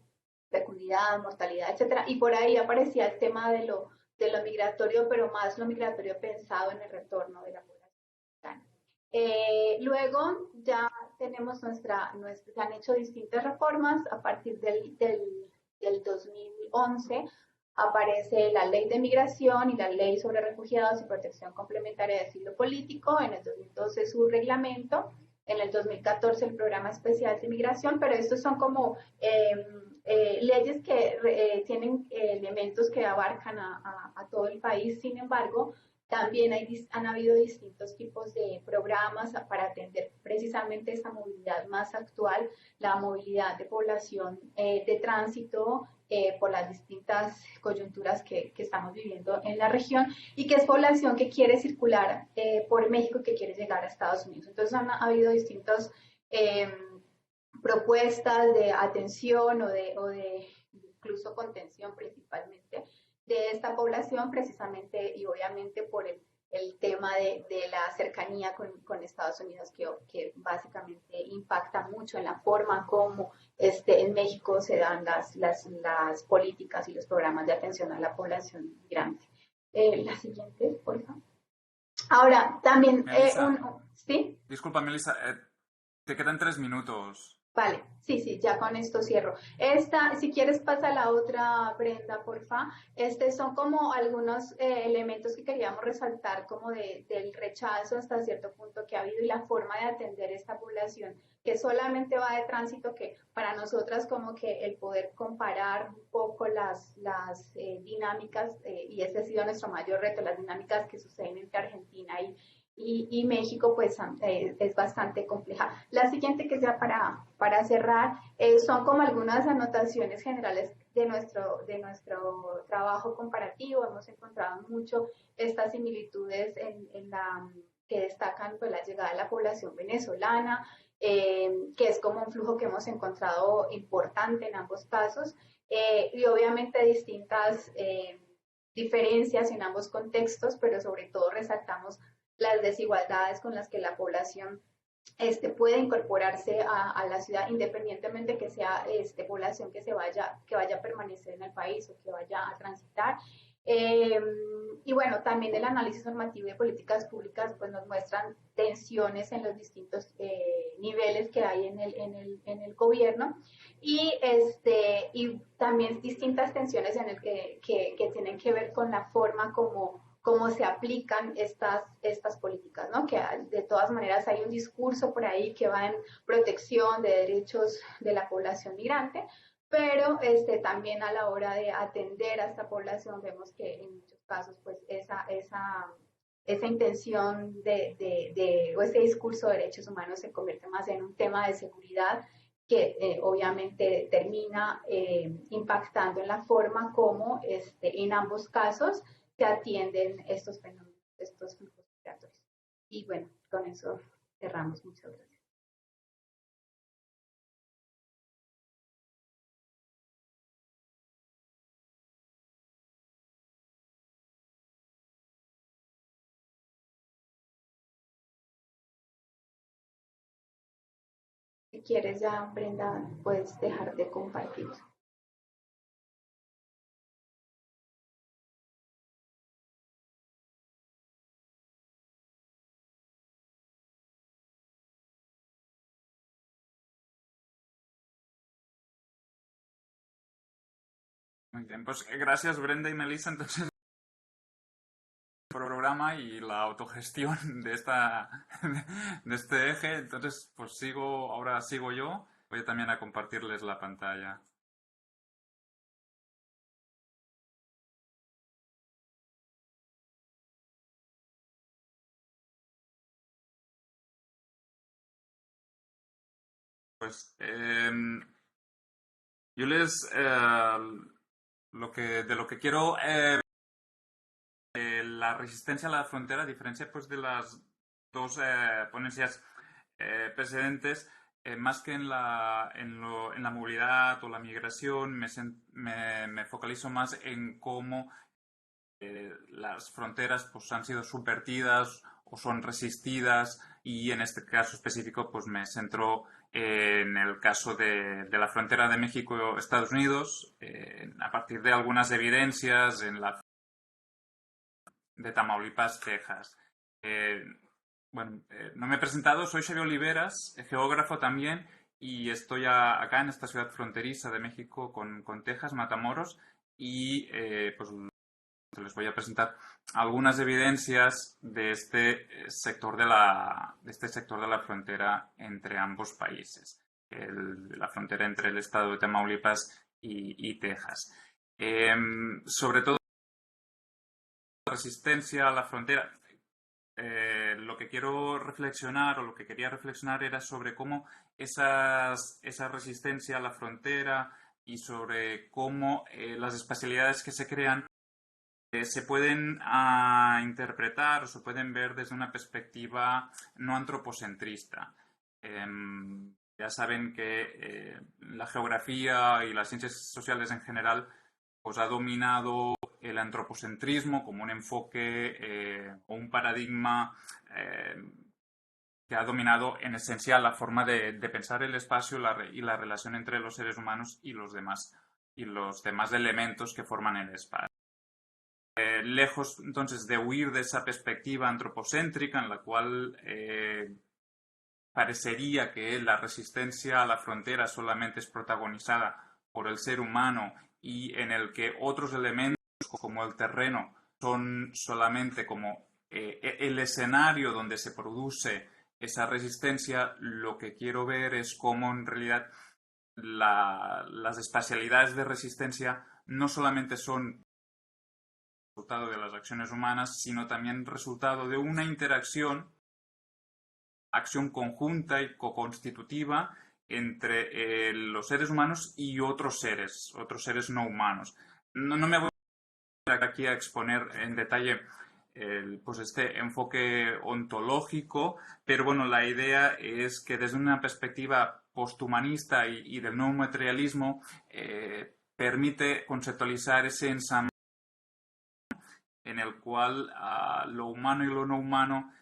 fecundidad, mortalidad, etcétera, y por ahí aparecía el tema de lo migratorio, pero más lo migratorio pensado en el retorno de la población mexicana. Luego ya tenemos se han hecho distintas reformas a partir del 2011. Aparece la Ley de Migración y la Ley sobre Refugiados y Protección Complementaria de Asilo Político. En el 2012 su reglamento. En el 2014 el Programa Especial de Migración, pero estos son como leyes que tienen elementos que abarcan a todo el país. Sin embargo, también han habido distintos tipos de programas para atender precisamente esa movilidad más actual, la movilidad de población de tránsito por las distintas coyunturas que estamos viviendo en la región, y que es población que quiere circular por México, que quiere llegar a Estados Unidos. Entonces ha habido distintos propuestas de atención o de incluso contención principalmente de esta población, precisamente y obviamente por el tema de la cercanía con Estados Unidos, que básicamente impacta mucho en la forma como en México se dan las políticas y los programas de atención a la población migrante. La siguiente, por favor. Ahora, también ¿Sí? Disculpa, Melissa, te quedan 3 minutos. Vale, sí, ya con esto cierro. Esta, si quieres pasa la otra, Brenda, porfa. Son como algunos elementos que queríamos resaltar como del rechazo hasta cierto punto que ha habido y la forma de atender esta población que solamente va de tránsito, que para nosotras como que el poder comparar un poco las dinámicas, y ese ha sido nuestro mayor reto, las dinámicas que suceden entre Argentina y México, pues es bastante compleja. La siguiente, que sea para cerrar, son como algunas anotaciones generales de nuestro trabajo comparativo. Hemos encontrado mucho estas similitudes que destacan pues, la llegada de la población venezolana, que es como un flujo que hemos encontrado importante en ambos casos, y obviamente distintas diferencias en ambos contextos, pero sobre todo resaltamos las desigualdades con las que la población puede incorporarse a la ciudad, independientemente que sea población que vaya a permanecer en el país o que vaya a transitar. Y bueno, también el análisis normativo de políticas públicas pues nos muestran tensiones en los distintos niveles que hay en el gobierno y también distintas tensiones en el que tienen que ver con la forma cómo se aplican estas políticas, ¿no? Que de todas maneras hay un discurso por ahí que va en protección de derechos de la población migrante, pero también a la hora de atender a esta población vemos que en muchos casos pues esa intención o ese discurso de derechos humanos se convierte más en un tema de seguridad que obviamente termina impactando en la forma como en ambos casos se atienden estos fenómenos, estos flujos migratorios. Y bueno, con eso cerramos. Muchas gracias. Si quieres ya, Brenda, puedes dejar de compartir. Muy bien, pues gracias Brenda y Melissa. Entonces, programa y la autogestión de este eje. Entonces, pues ahora sigo yo. Voy también a compartirles la pantalla. Pues yo de lo que quiero la resistencia a la frontera, a diferencia pues de las dos ponencias precedentes, más que en la movilidad o la migración, me focalizo más en cómo las fronteras pues, han sido subvertidas o son resistidas, y en este caso específico pues me centro en el caso de la frontera de México-Estados Unidos, a partir de algunas evidencias en la de Tamaulipas, Texas. No me he presentado, soy Xavier Oliveras, geógrafo también, y estoy acá en esta ciudad fronteriza de México con Texas, Matamoros, y pues les voy a presentar algunas evidencias de este sector de la frontera entre ambos países, la frontera entre el estado de Tamaulipas y Texas. Sobre todo la resistencia a la frontera. Lo que quiero reflexionar, o lo que quería reflexionar, era sobre cómo esa resistencia a la frontera y sobre cómo las espacialidades que se crean se pueden interpretar o se pueden ver desde una perspectiva no antropocentrista. Ya saben que la geografía y las ciencias sociales en general pues, ha dominado el antropocentrismo como un enfoque o un paradigma que ha dominado en esencia la forma de pensar el espacio y la relación entre los seres humanos y los demás elementos que forman el espacio. lejos entonces de huir de esa perspectiva antropocéntrica en la cual parecería que la resistencia a la frontera solamente es protagonizada por el ser humano y en el que otros elementos como el terreno son solamente como el escenario donde se produce esa resistencia, lo que quiero ver es cómo en realidad las espacialidades de resistencia no solamente son resultado de las acciones humanas, sino también resultado de una acción conjunta y co-constitutiva entre los seres humanos y otros seres no humanos. No me voy aquí a exponer en detalle pues este enfoque ontológico, pero bueno, la idea es que desde una perspectiva posthumanista y del nuevo materialismo permite conceptualizar ese ensamble en el cual lo humano y lo no humano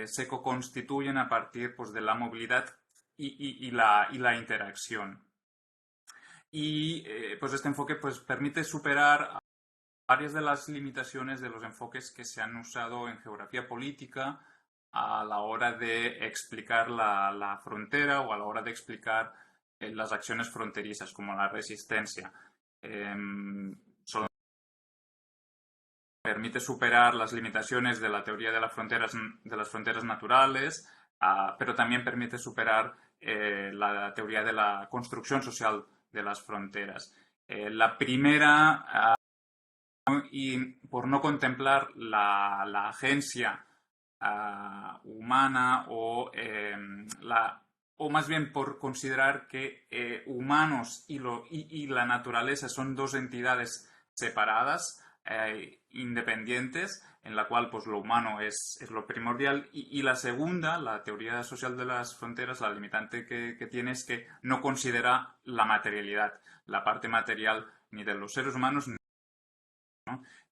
se co-constituyen a partir pues, de la movilidad y la interacción. Y pues este enfoque pues, permite superar varias de las limitaciones de los enfoques que se han usado en geografía política a la hora de explicar la frontera o a la hora de explicar las acciones fronterizas, como la resistencia. Permite superar las limitaciones de la teoría de las fronteras naturales, pero también permite superar la teoría de la construcción social de las fronteras. La primera, y por no contemplar la agencia humana o más bien por considerar que humanos y la naturaleza son dos entidades separadas, independientes, en la cual pues, lo humano es lo primordial y la segunda, la teoría social de las fronteras, la limitante que tiene es que no considera la materialidad, la parte material ni de los seres humanos, ¿no?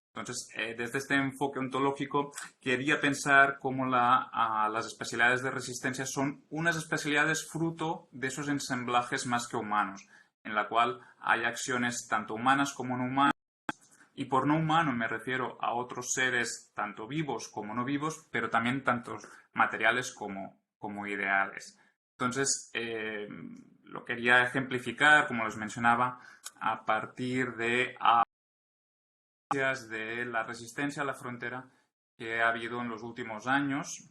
Entonces, desde este enfoque ontológico, quería pensar cómo las especialidades de resistencia son unas especialidades fruto de esos ensamblajes más que humanos, en la cual hay acciones tanto humanas como no humanas, y por no humano me refiero a otros seres tanto vivos como no vivos, pero también tantos materiales como ideales. Entonces, lo quería ejemplificar, como les mencionaba, a partir de la resistencia a la frontera que ha habido en los últimos años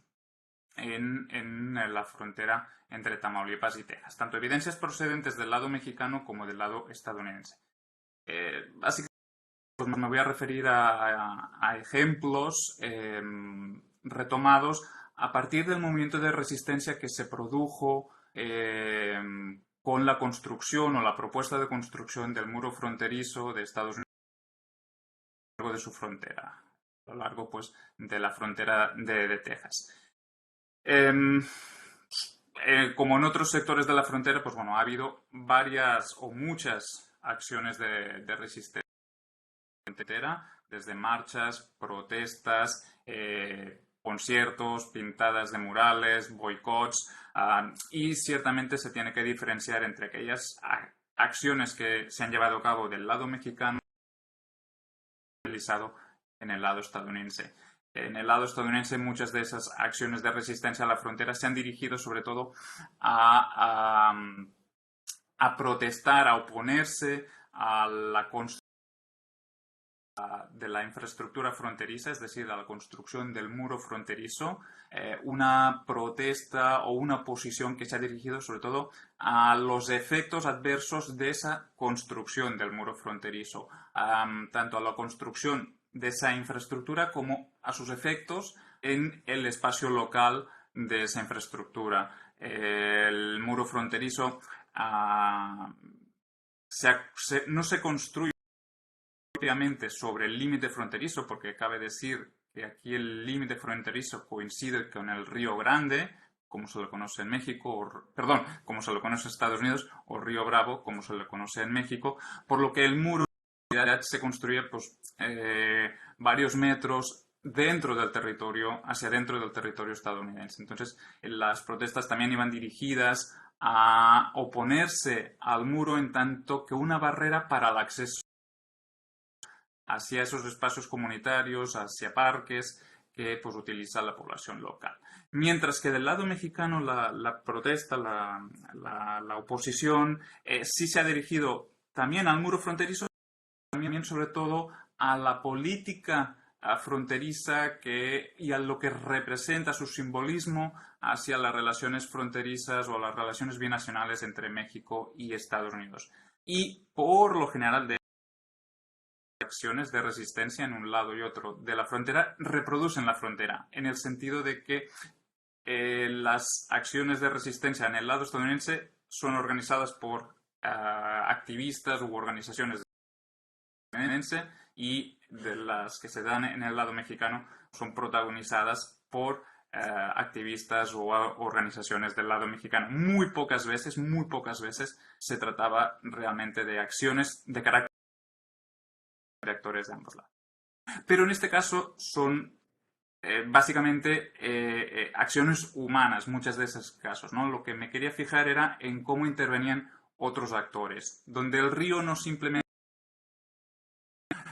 en la frontera entre Tamaulipas y Texas. Tanto evidencias procedentes del lado mexicano como del lado estadounidense. Así que pues me voy a referir a ejemplos retomados a partir del movimiento de resistencia que se produjo con la construcción o la propuesta de construcción del muro fronterizo de Estados Unidos a lo largo de su frontera, a lo largo pues, de la frontera de Texas. Como en otros sectores de la frontera, pues bueno, ha habido varias o muchas acciones de resistencia, desde marchas, protestas, conciertos, pintadas de murales, boicots, y ciertamente se tiene que diferenciar entre aquellas acciones que se han llevado a cabo del lado mexicano y realizado en el lado estadounidense. En el lado estadounidense muchas de esas acciones de resistencia a la frontera se han dirigido sobre todo a protestar, a oponerse a la construcción de la infraestructura fronteriza, es decir, a la construcción del muro fronterizo, una protesta o una posición que se ha dirigido sobre todo a los efectos adversos de esa construcción del muro fronterizo, tanto a la construcción de esa infraestructura como a sus efectos en el espacio local de esa infraestructura. El muro fronterizo no se construye propiamente sobre el límite fronterizo, porque cabe decir que aquí el límite fronterizo coincide con el Río Grande, como se lo conoce en México, como se lo conoce en Estados Unidos, o Río Bravo, como se lo conoce en México, por lo que el muro se construye pues, varios metros hacia dentro del territorio estadounidense. Entonces, las protestas también iban dirigidas a oponerse al muro en tanto que una barrera para el acceso hacia esos espacios comunitarios, hacia parques que pues utiliza la población local. Mientras que del lado mexicano la protesta, la oposición, sí se ha dirigido también al muro fronterizo, también sobre todo a la política fronteriza y a lo que representa su simbolismo hacia las relaciones fronterizas o las relaciones binacionales entre México y Estados Unidos. Y por lo general de acciones de resistencia en un lado y otro de la frontera reproducen la frontera, en el sentido de que las acciones de resistencia en el lado estadounidense son organizadas por activistas u organizaciones estadounidenses y de las que se dan en el lado mexicano son protagonizadas por activistas o organizaciones del lado mexicano. Muy pocas veces se trataba realmente de acciones de carácter de actores de ambos lados. Pero en este caso son básicamente acciones humanas, muchas de esos casos, ¿no? Lo que me quería fijar era en cómo intervenían otros actores, donde el río no simplemente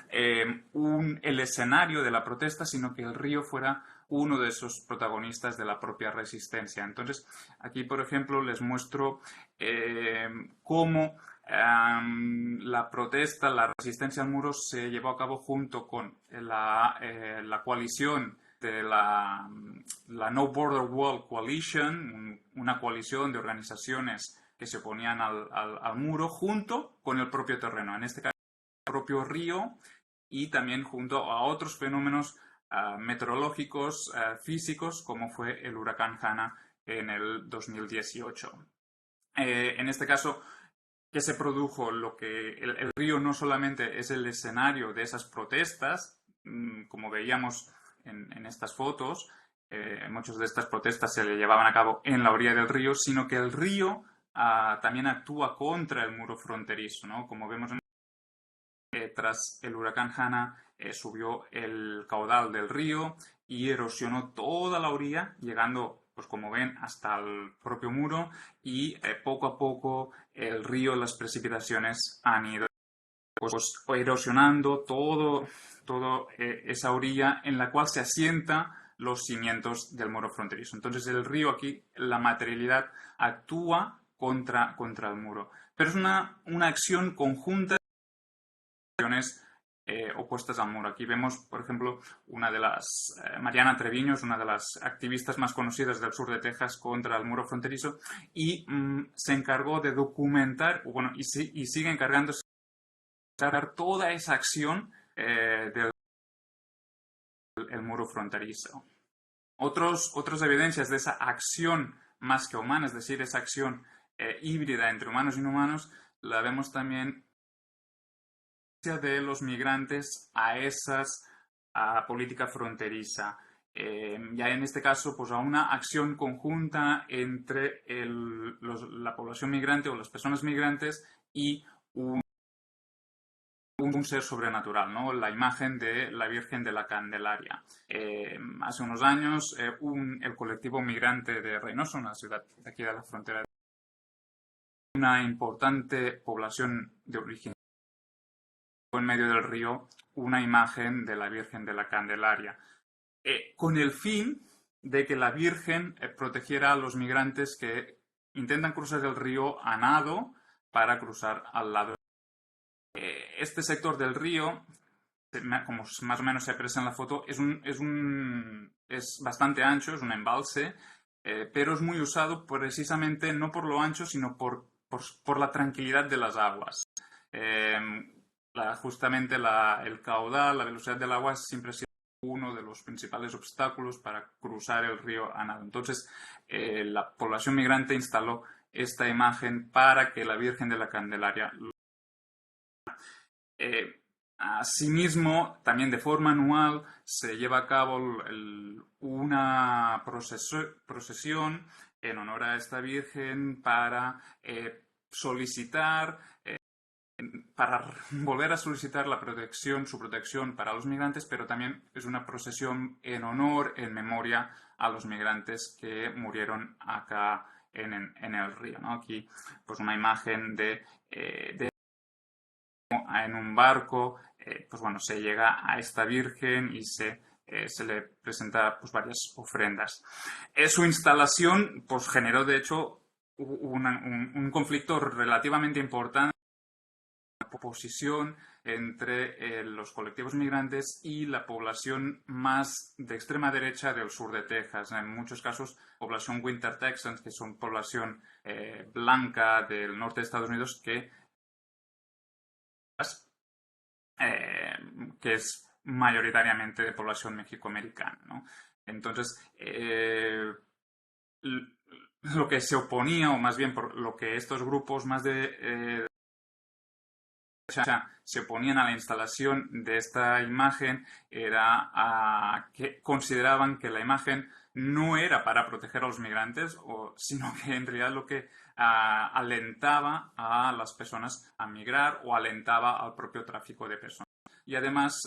el escenario de la protesta, sino que el río fuera uno de esos protagonistas de la propia resistencia. Entonces, aquí, por ejemplo, les muestro cómo la protesta, la resistencia al muro se llevó a cabo junto con la coalición de la No Border Wall Coalition, una coalición de organizaciones que se oponían al muro, junto con el propio terreno, en este caso el propio río, y también junto a otros fenómenos meteorológicos, físicos, como fue el huracán Hanna en el 2018. En este caso, ¿qué se produjo? El río no solamente es el escenario de esas protestas, como veíamos en estas fotos, muchas de estas protestas se le llevaban a cabo en la orilla del río, sino que el río también actúa contra el muro fronterizo, ¿no? Como vemos tras el huracán Hanna subió el caudal del río y erosionó toda la orilla, llegando, pues como ven, hasta el propio muro, y poco a poco el río, las precipitaciones han ido pues erosionando toda esa orilla en la cual se asientan los cimientos del muro fronterizo. Entonces el río aquí, la materialidad actúa contra el muro. Pero es una acción conjunta de acciones opuestas al muro. Aquí vemos, por ejemplo, Mariana Treviño es una de las activistas más conocidas del sur de Texas contra el muro fronterizo y se encargó de documentar, bueno, y sigue encargándose toda esa acción del muro fronterizo. Otras evidencias de esa acción más que humana, es decir, esa acción híbrida entre humanos y no humanos, la vemos también de los migrantes a política fronteriza. Ya en este caso, pues a una acción conjunta entre la población migrante o las personas migrantes y un ser sobrenatural, ¿no? La imagen de la Virgen de la Candelaria. Hace unos años, el colectivo migrante de Reynosa, una ciudad de aquí de la frontera, una importante población de origen en medio del río, una imagen de la Virgen de la Candelaria, con el fin de que la Virgen protegiera a los migrantes que intentan cruzar el río a nado para cruzar al lado. Este sector del río, como más o menos se aprecia en la foto, es bastante ancho, es un embalse, pero es muy usado precisamente no por lo ancho, sino por la tranquilidad de las aguas. Justamente el caudal, la velocidad del agua siempre ha sido uno de los principales obstáculos para cruzar el río a nado. Entonces, la población migrante instaló esta imagen para que la Virgen de la Candelaria asimismo, también de forma anual, se lleva a cabo una procesión en honor a esta Virgen para para volver a solicitar su protección para los migrantes, pero también es una procesión en honor, en memoria a los migrantes que murieron acá en el río, ¿no? Aquí, pues una imagen en un barco pues bueno, se llega a esta Virgen y se le presenta pues varias ofrendas. Su instalación pues generó de hecho un conflicto relativamente importante, una oposición entre los colectivos migrantes y la población más de extrema derecha del sur de Texas. En muchos casos, población Winter Texans, que son población blanca del norte de Estados Unidos, que es mayoritariamente de población mexicoamericana, ¿no? Entonces, lo que se oponía, o más bien por lo que estos grupos más de se oponían a la instalación de esta imagen, era que consideraban que la imagen no era para proteger a los migrantes, sino que en realidad lo que alentaba a las personas a migrar o alentaba al propio tráfico de personas. Y además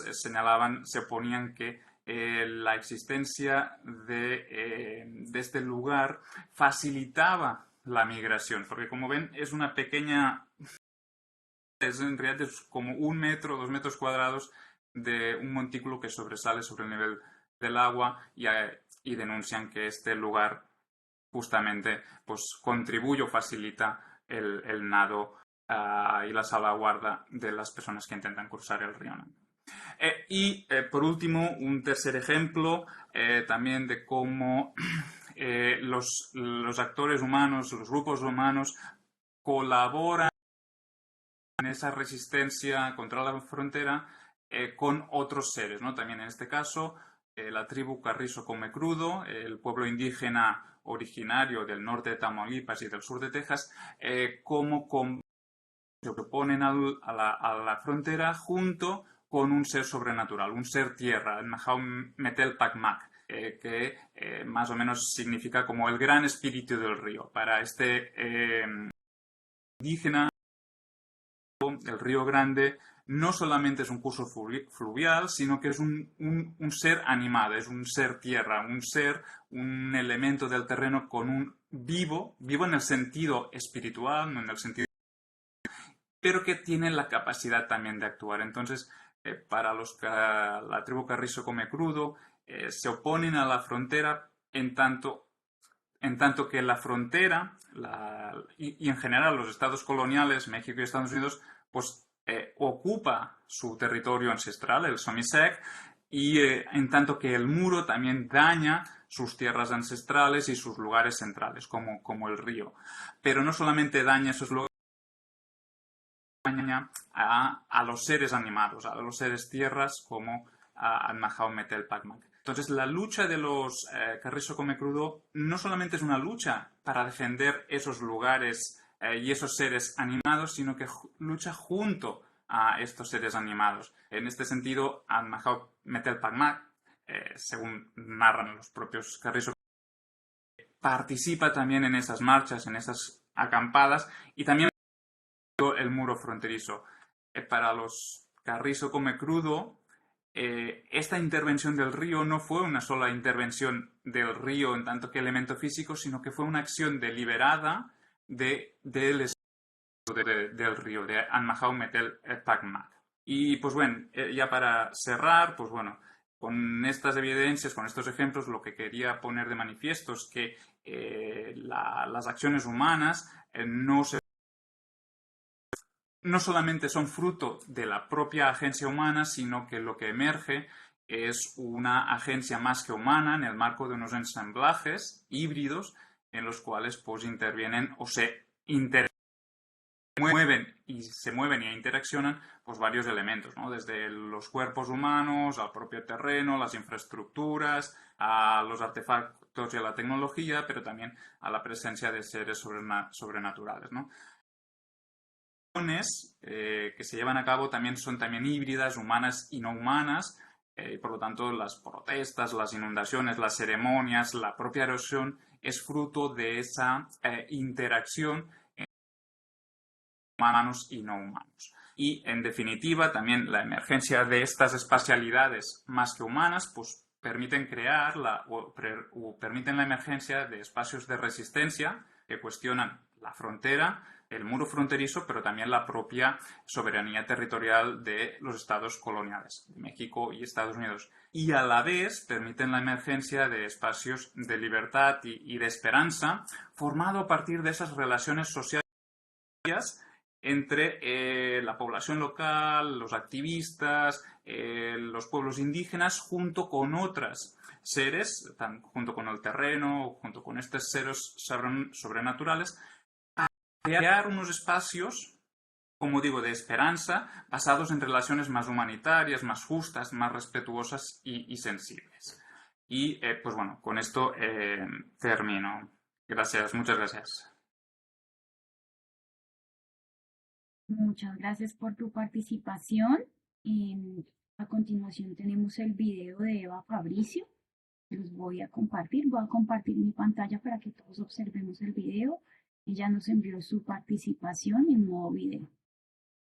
se oponían que la existencia de este lugar facilitaba la migración, porque como ven es una pequeña... en realidad es como 1 metro, 2 metros cuadrados de un montículo que sobresale sobre el nivel del agua y denuncian que este lugar justamente pues contribuye o facilita el nado y la salvaguarda de las personas que intentan cruzar el río, ¿no? Por último, un tercer ejemplo también de cómo los actores humanos, los grupos humanos colaboran en esa resistencia contra la frontera con otros seres, ¿no? También en este caso la tribu Carrizo Come Crudo, el pueblo indígena originario del norte de Tamaulipas y del sur de Texas, como se oponen a la frontera junto con un ser sobrenatural, un ser tierra, el Mahau Metel Pacmac, que más o menos significa como el gran espíritu del río. Para este indígena, el Río Grande no solamente es un curso fluvial, sino que es un ser animado, es un ser tierra, un elemento del terreno con un vivo en el sentido espiritual, no en el sentido, pero que tiene la capacidad también de actuar. Entonces, para la tribu Carrizo Come Crudo, se oponen a la frontera en tanto que la frontera y en general los estados coloniales, México y Estados Unidos, pues ocupa su territorio ancestral, el Somisec, y en tanto que el muro también daña sus tierras ancestrales y sus lugares centrales, como el río. Pero no solamente daña esos lugares, daña a los seres animados, a los seres tierras, como al Mahau Metel Pacmac. Entonces, la lucha de los Carrizo Come Crudo no solamente es una lucha para defender esos lugares y esos seres animados, sino que lucha junto a estos seres animados. En este sentido, al Mahau Metel Pacmac, según narran los propios Carrizo, participa también en esas marchas, en esas acampadas, y también el muro fronterizo. Para los Carrizo Come Crudo, esta intervención del río no fue una sola intervención del río en tanto que elemento físico, sino que fue una acción deliberada del río, de Mahau Metel Pacmac. Y pues bueno, ya para cerrar, pues bueno, con estas evidencias, con estos ejemplos, lo que quería poner de manifiesto es que las acciones humanas no solamente son fruto de la propia agencia humana, sino que lo que emerge es una agencia más que humana en el marco de unos ensamblajes híbridos en los cuales pues intervienen o se mueven y interaccionan pues varios elementos, ¿no? Desde los cuerpos humanos al propio terreno, las infraestructuras, a los artefactos y a la tecnología, pero también a la presencia de seres sobrenaturales, ¿no? Que se llevan a cabo son también híbridas, humanas y no humanas, y por lo tanto las protestas, las inundaciones, las ceremonias, la propia erosión es fruto de esa interacción entre humanos y no humanos. Y en definitiva también la emergencia de estas espacialidades más que humanas pues permiten crear permiten la emergencia de espacios de resistencia que cuestionan la frontera, el muro fronterizo, pero también la propia soberanía territorial de los estados coloniales, México y Estados Unidos. Y a la vez permiten la emergencia de espacios de libertad y de esperanza, formado a partir de esas relaciones sociales entre la población local, los activistas, los pueblos indígenas, junto con otras seres, junto con el terreno, junto con estos seres sobrenaturales, a crear unos espacios, como digo, de esperanza, basados en relaciones más humanitarias, más justas, más respetuosas y sensibles. Y pues bueno, con esto termino. Gracias, muchas gracias. Muchas gracias por tu participación. A continuación tenemos el video de Eva Fabricio. Los voy a compartir. Voy a compartir mi pantalla para que todos observemos el video. Ella nos envió su participación en modo video.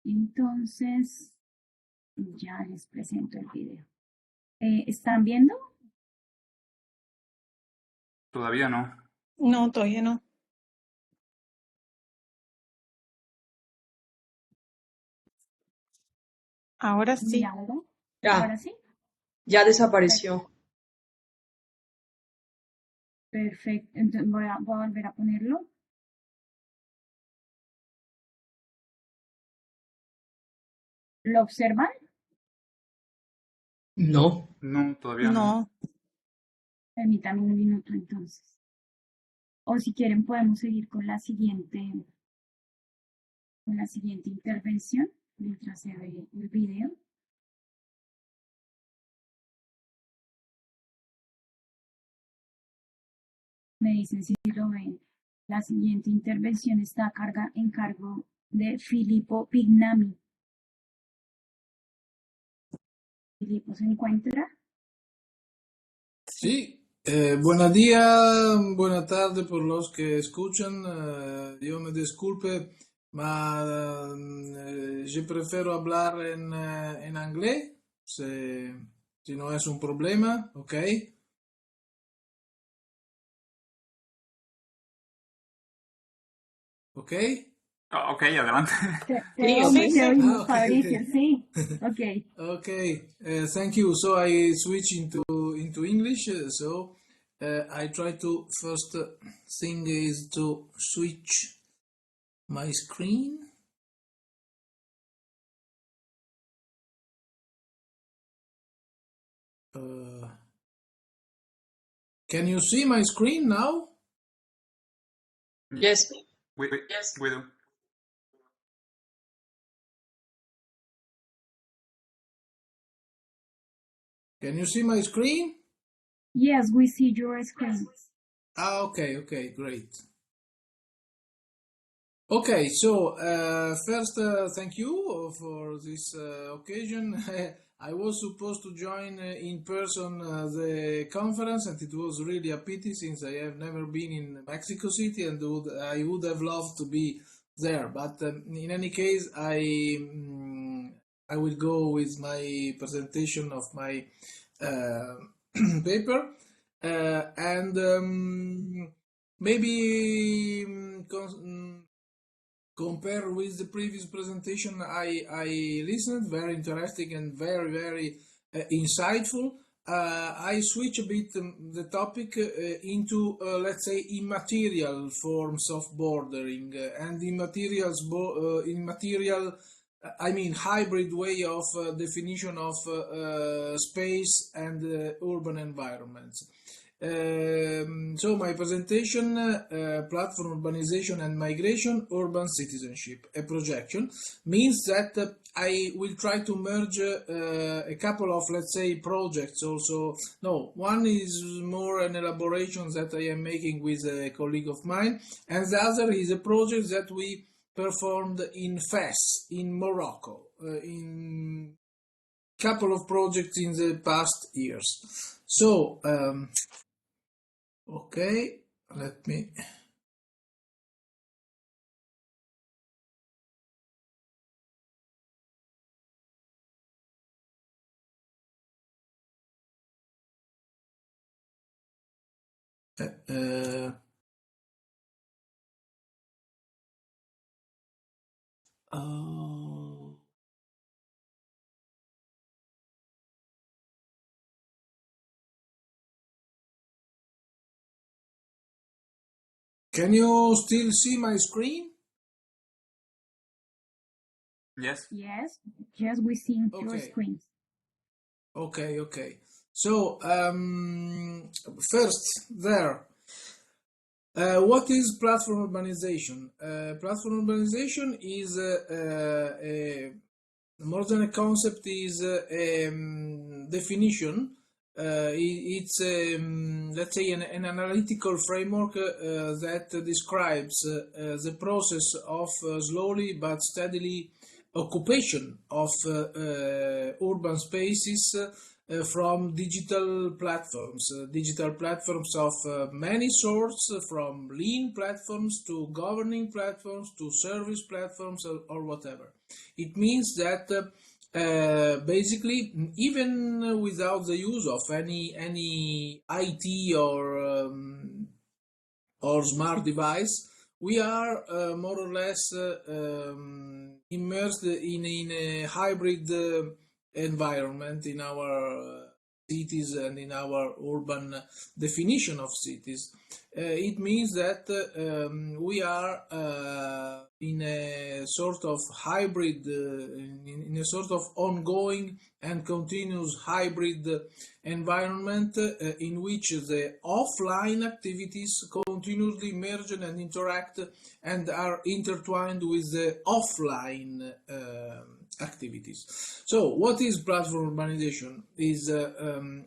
Entonces, ya les presento el video. ¿Están viendo? Todavía no. No, todavía no. Ahora sí. ¿Ya? Ya, ¿Ahora sí? ya desapareció. Perfecto. Entonces voy a volver a ponerlo. ¿Lo observan? No. No, todavía no. No. Permítanme un minuto entonces. O si quieren podemos seguir con la siguiente intervención mientras se ve el video. Me dicen si lo ven. La siguiente intervención está en cargo de Filippo Pignami. Filippo se encuentra. Sí, buenos días, buena tarde por los que escuchan. Yo me disculpe, ma yo prefiero hablar en inglés, si no es un problema, ¿ok? ¿Ok? Oh, ok, adelante. Sí, ok. Te oímos, ok, Fabricio, ok. sí. Ok. Okay, thank you. So I switch into English. I try to first thing is to switch my screen. Can you see my screen now? Yes. We do. Can you see my screen? Yes, we see your screen. Okay, great. Okay, so first, thank you for this occasion. I was supposed to join in person the conference, and it was really a pity since I have never been in Mexico City, and I would have loved to be there. But in any case, I will go with my presentation of my paper, and maybe compare with the previous presentation I listened, very interesting and very insightful. I switch a bit the topic into let's say immaterial forms of bordering and immaterial I mean hybrid way of definition of space and urban environments. So my presentation, Platform Urbanization and Migration, Urban Citizenship, a projection, means that I will try to merge a couple of, let's say, projects also. No, one is more an elaboration that I am making with a colleague of mine, and the other is a project that we performed in Fes, in Morocco, in couple of projects in the past years. So, okay, let me. Uh, can you still see my screen? Yes. Yes, yes, we see your Okay. screens. Okay. So, first, there. What is platform urbanization? Platform urbanization is more than a concept, is a definition. It's let's say an analytical framework that describes the process of slowly but steadily occupation of urban spaces from digital platforms of many sorts, from lean platforms to governing platforms to service platforms, or whatever. It means that basically, even without the use of any IT or smart device, we are more or less immersed in a hybrid environment in our cities and in our urban definition of cities. It means that we are in a sort of hybrid, in a sort of ongoing and continuous hybrid environment in which the offline activities continuously merge and interact and are intertwined with the offline activities. So, what is platform urbanization? Is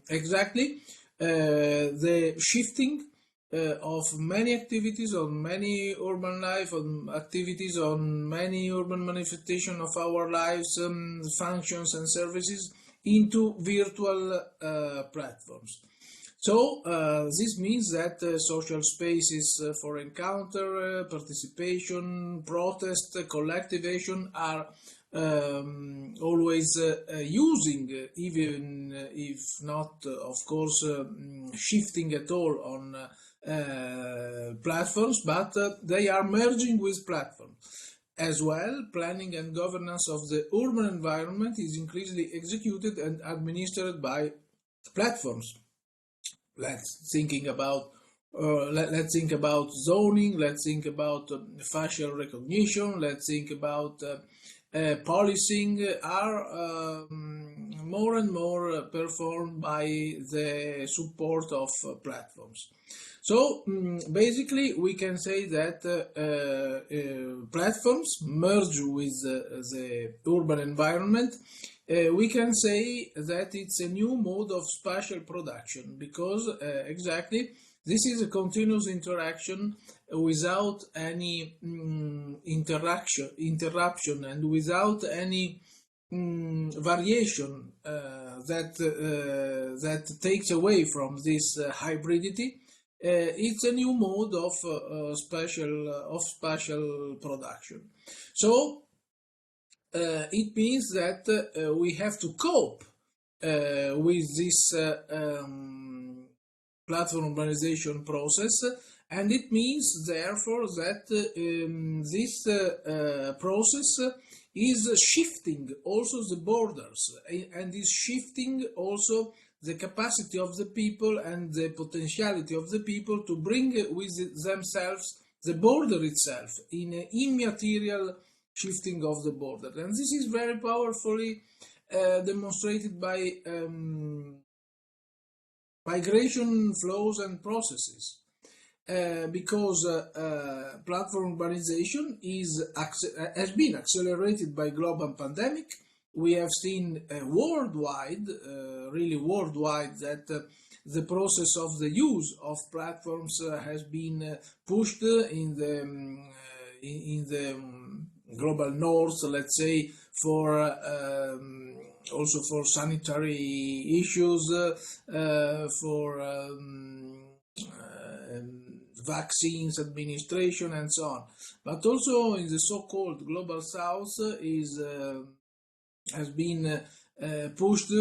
exactly the shifting of many activities on many urban life, on activities on many urban manifestation of our lives, functions and services into virtual platforms. So this means that social spaces for encounter, participation, protest, collectivation are always using, even if not, of course, shifting at all on platforms, but they are merging with platforms. As well, planning and governance of the urban environment is increasingly executed and administered by platforms. Let's think about zoning. Let's think about facial recognition. Let's think about policing. Are more and more performed by the support of platforms. So basically, we can say that platforms merge with the urban environment. We can say that it's a new mode of spatial production because exactly this is a continuous interaction without any interruption and without any variation that takes away from this hybridity. It's a new mode of spatial production. So it means that we have to cope with this platform urbanization process, and it means therefore that this process is shifting also the borders and is shifting also the capacity of the people and the potentiality of the people to bring with themselves the border itself in an immaterial shifting of the border. And this is very powerfully demonstrated by migration flows and processes. Because platform urbanization has been accelerated by global pandemic. We have seen worldwide, really worldwide, that the process of the use of platforms has been pushed in the global north, let's say, for also for sanitary issues, for vaccines administration and so on, but also in the so-called global south has been pushed,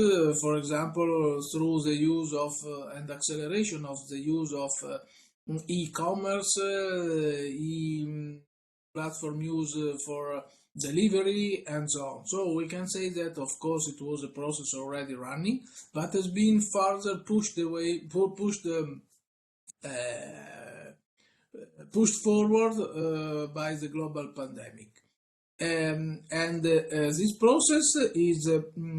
for example, through the use of and acceleration of the use of e-commerce, platform used for delivery and so on. So we can say that, of course, it was a process already running, but has been further pushed forward by the global pandemic. This process is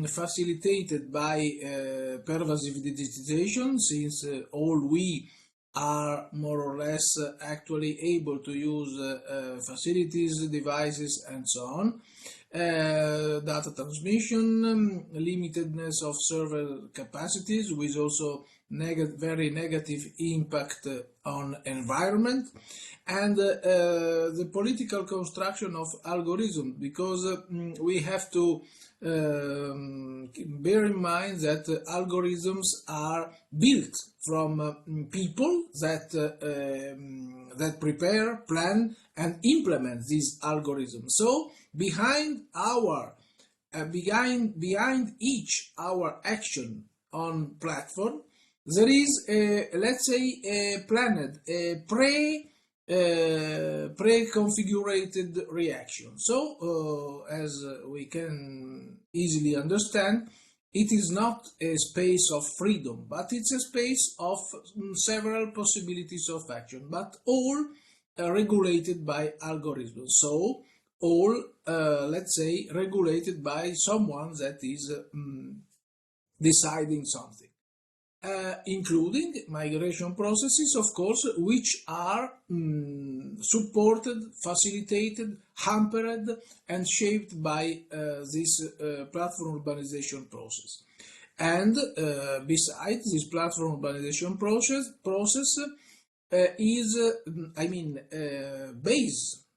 facilitated by pervasive digitization, since all we are more or less actually able to use facilities, devices, and so on. Data transmission, limitedness of server capacities, with also very negative impact on environment, and the political construction of algorithms, because we have to bear in mind that algorithms are built from people that prepare, plan, and implement these algorithms. So behind each our action on platform, there is let's say a planned, a pre-configured reaction. So as we can easily understand, it is not a space of freedom, but it's a space of several possibilities of action, but all regulated by algorithms. So all, let's say, regulated by someone that is deciding something. Including migration processes, of course, which are supported, facilitated, hampered, and shaped by this platform urbanization process. And besides this platform urbanization process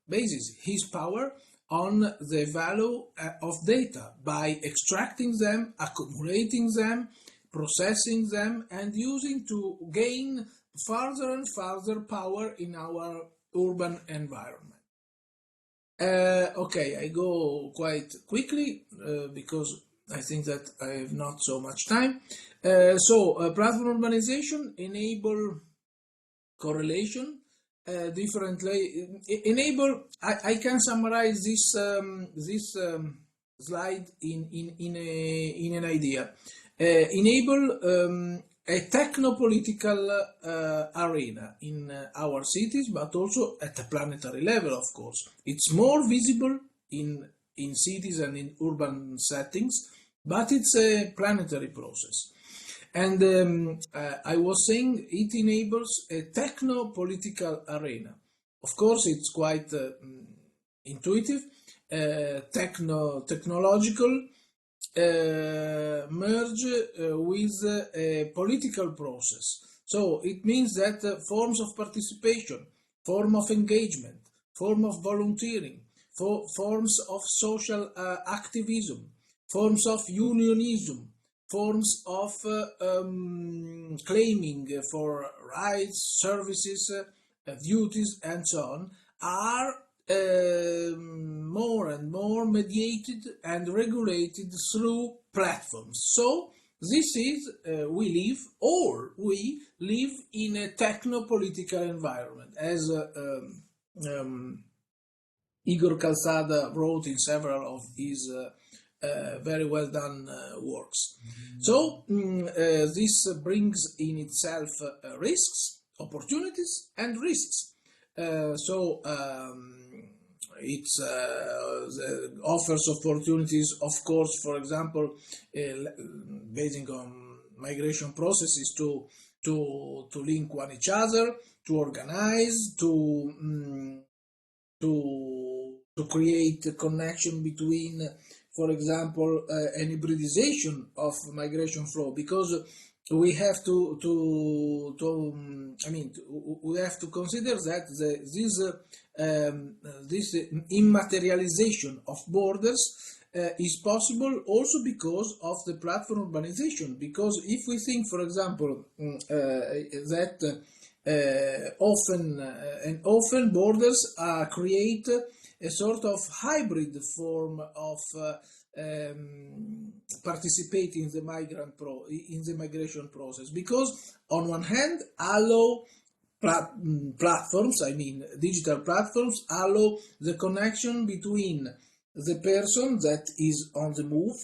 bases his power on the value of data by extracting them, accumulating them, processing them, and using to gain further and further power in our urban environment. Okay, I go quite quickly because I think that I have not so much time. Platform urbanization enable correlation, differently enable. I can summarize this slide in an idea. Enable a techno-political arena in our cities, but also at a planetary level, of course. It's more visible in cities and in urban settings, but it's a planetary process. And I was saying it enables a techno-political arena. Of course, it's quite intuitive, technological, merge with a political process. So it means that forms of participation, form of engagement, form of volunteering, forms of social activism, forms of unionism, forms of claiming for rights, services, duties, and so on, are more and more mediated and regulated through platforms. So this is, we live in a techno-political environment, as Igor Calzada wrote in several of his very well done works. So this brings in itself risks, opportunities, and risks. It offers opportunities, of course, for example, based on migration processes to link one each other, to organize, to create a connection between, for example, an hybridization of migration flow, because we have to consider that this immaterialization of borders is possible also because of the platform urbanization. Because if we think, for example, that often borders create a sort of hybrid form of participating in the migration process, because on one hand allow platforms, I mean digital platforms, allow the connection between the person that is on the move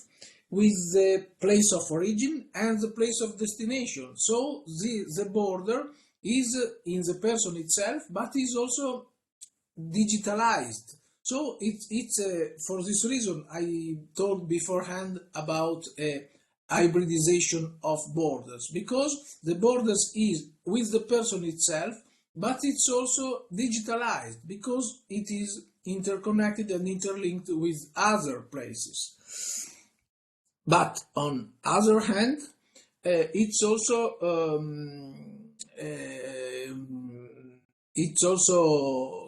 with the place of origin and the place of destination. So the border is in the person itself, but is also digitalized. So it's for this reason I told beforehand about hybridization of borders, because the borders is with the person itself, but it's also digitalized because it is interconnected and interlinked with other places. But on other hand, it's also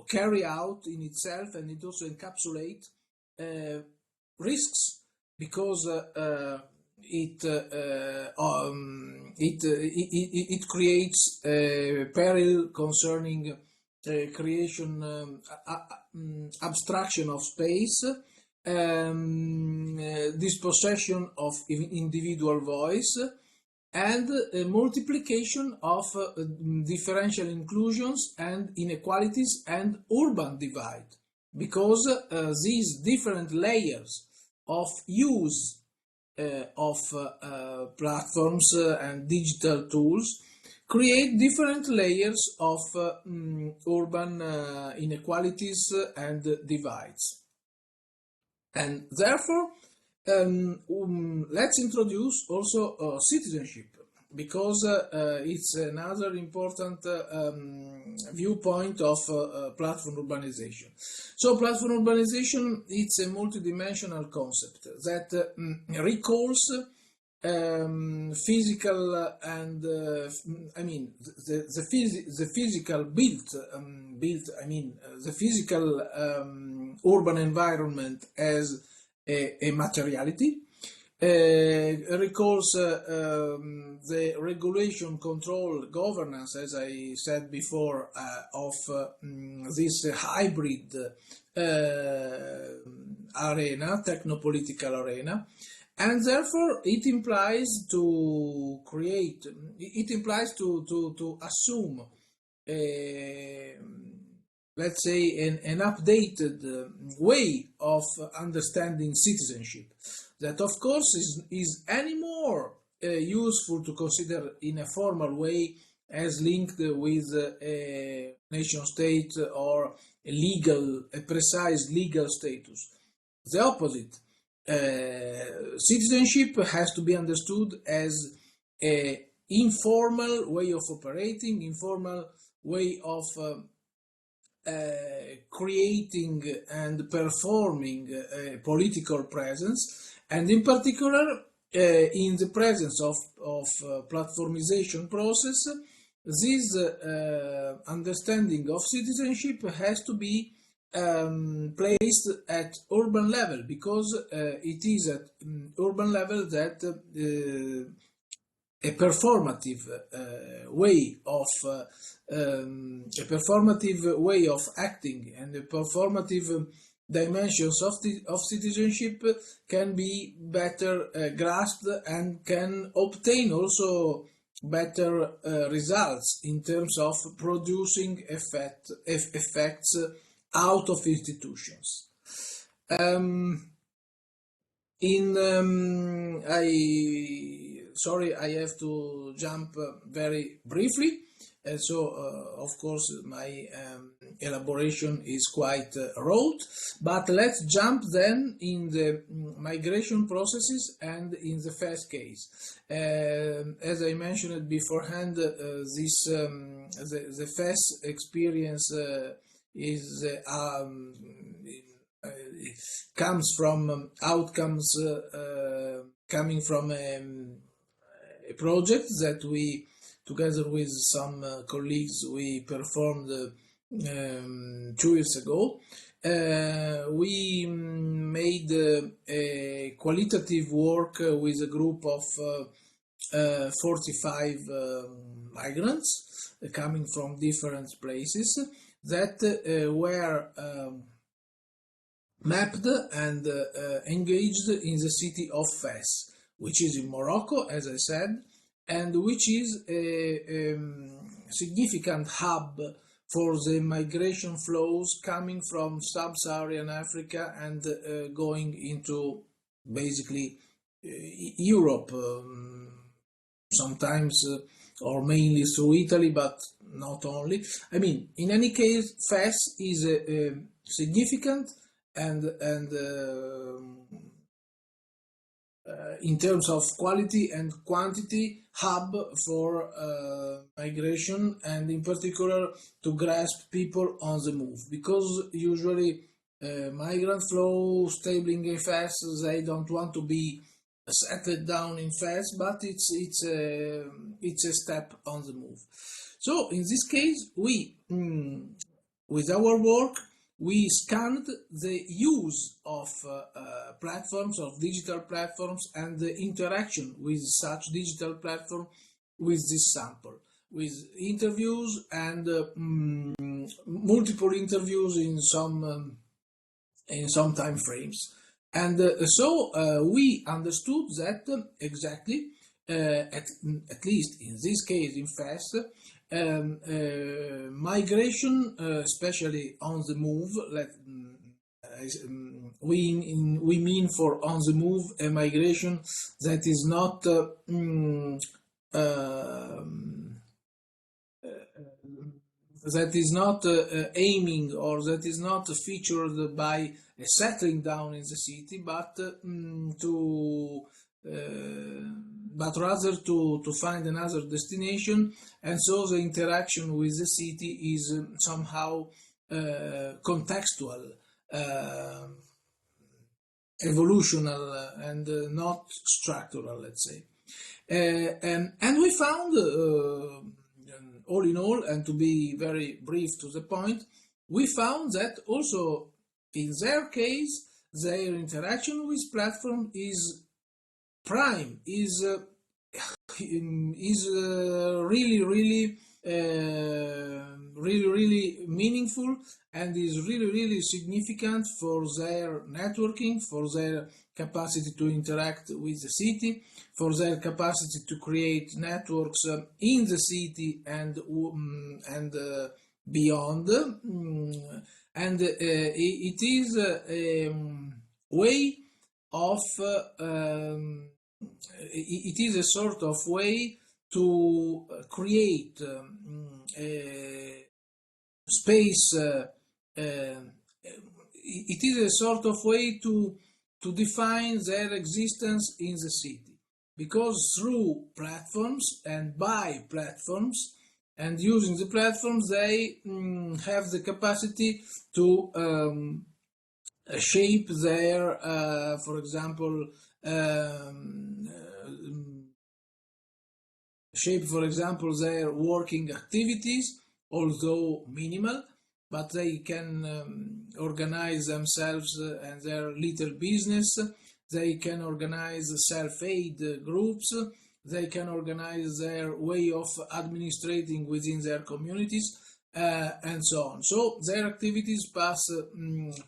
carry out in itself, and it also encapsulate risks, because it creates peril concerning creation, abstraction of space, dispossession of individual voice, and multiplication of differential inclusions and inequalities and urban divide, because these different layers of use of platforms and digital tools create different layers of urban inequalities and divides. And therefore, let's introduce also citizenship, because it's another important viewpoint of platform urbanization. So platform urbanization, it's a multidimensional concept that recalls physical and the physical the physical urban environment as a materiality, recalls the regulation, control, governance, as I said before, of this hybrid arena, technopolitical arena, and therefore it implies to create, it implies to assume let's say an updated way of understanding citizenship, that of course is any more useful to consider in a formal way as linked with a nation state or a precise legal status. The opposite. Citizenship has to be understood as an informal way of operating, informal way of creating and performing political presence, and in particular in the presence of platformization process, this understanding of citizenship has to be placed at urban level, because it is at urban level that a performative way of acting and the performative dimensions of citizenship can be better grasped and can obtain also better results in terms of producing effects out of institutions. Sorry, I have to jump very briefly. So, of course, my elaboration is quite rote, but let's jump then in the migration processes and in the FES case. As I mentioned beforehand, the FES experience comes from outcomes coming from a project that we, together with some colleagues, we performed 2 years ago. We made a qualitative work with a group of 45 migrants coming from different places that were mapped and engaged in the city of Fes, which is in Morocco, as I said, and which is a significant hub for the migration flows coming from sub-Saharan Africa and going into basically Europe, sometimes or mainly through Italy, but not only. I mean, in any case, Fes is a significant and in terms of quality and quantity hub for migration, and in particular to grasp people on the move, because usually migrant flow stabling in Fes, they don't want to be settled down in Fes, but it's a step on the move. So in this case, we with our work, we scanned the use of platforms, of digital platforms, and the interaction with such digital platform with this sample, with interviews and multiple interviews in some time frames. And so we understood that exactly, at least in this case in Fes, migration, especially on the move, we mean for on the move a migration that is not aiming, or that is not featured by a settling down in the city, but rather to find another destination, and so the interaction with the city is somehow contextual, evolutional, and not structural, let's say. And we found, all in all, and to be very brief to the point, we found that also in their case, their interaction with platform is prime, is really meaningful, and is really significant for their networking, for their capacity to interact with the city, for their capacity to create networks in the city and beyond. And it is a way of it is a sort of way to create a space. It is a sort of way to define their existence in the city, because through platforms and by platforms and using the platforms, they have the capacity to shape their, for example, their working activities, although minimal, but they can organize themselves and their little business. They can organize self-aid groups. They can organize their way of administrating within their communities, and so on. So their activities pass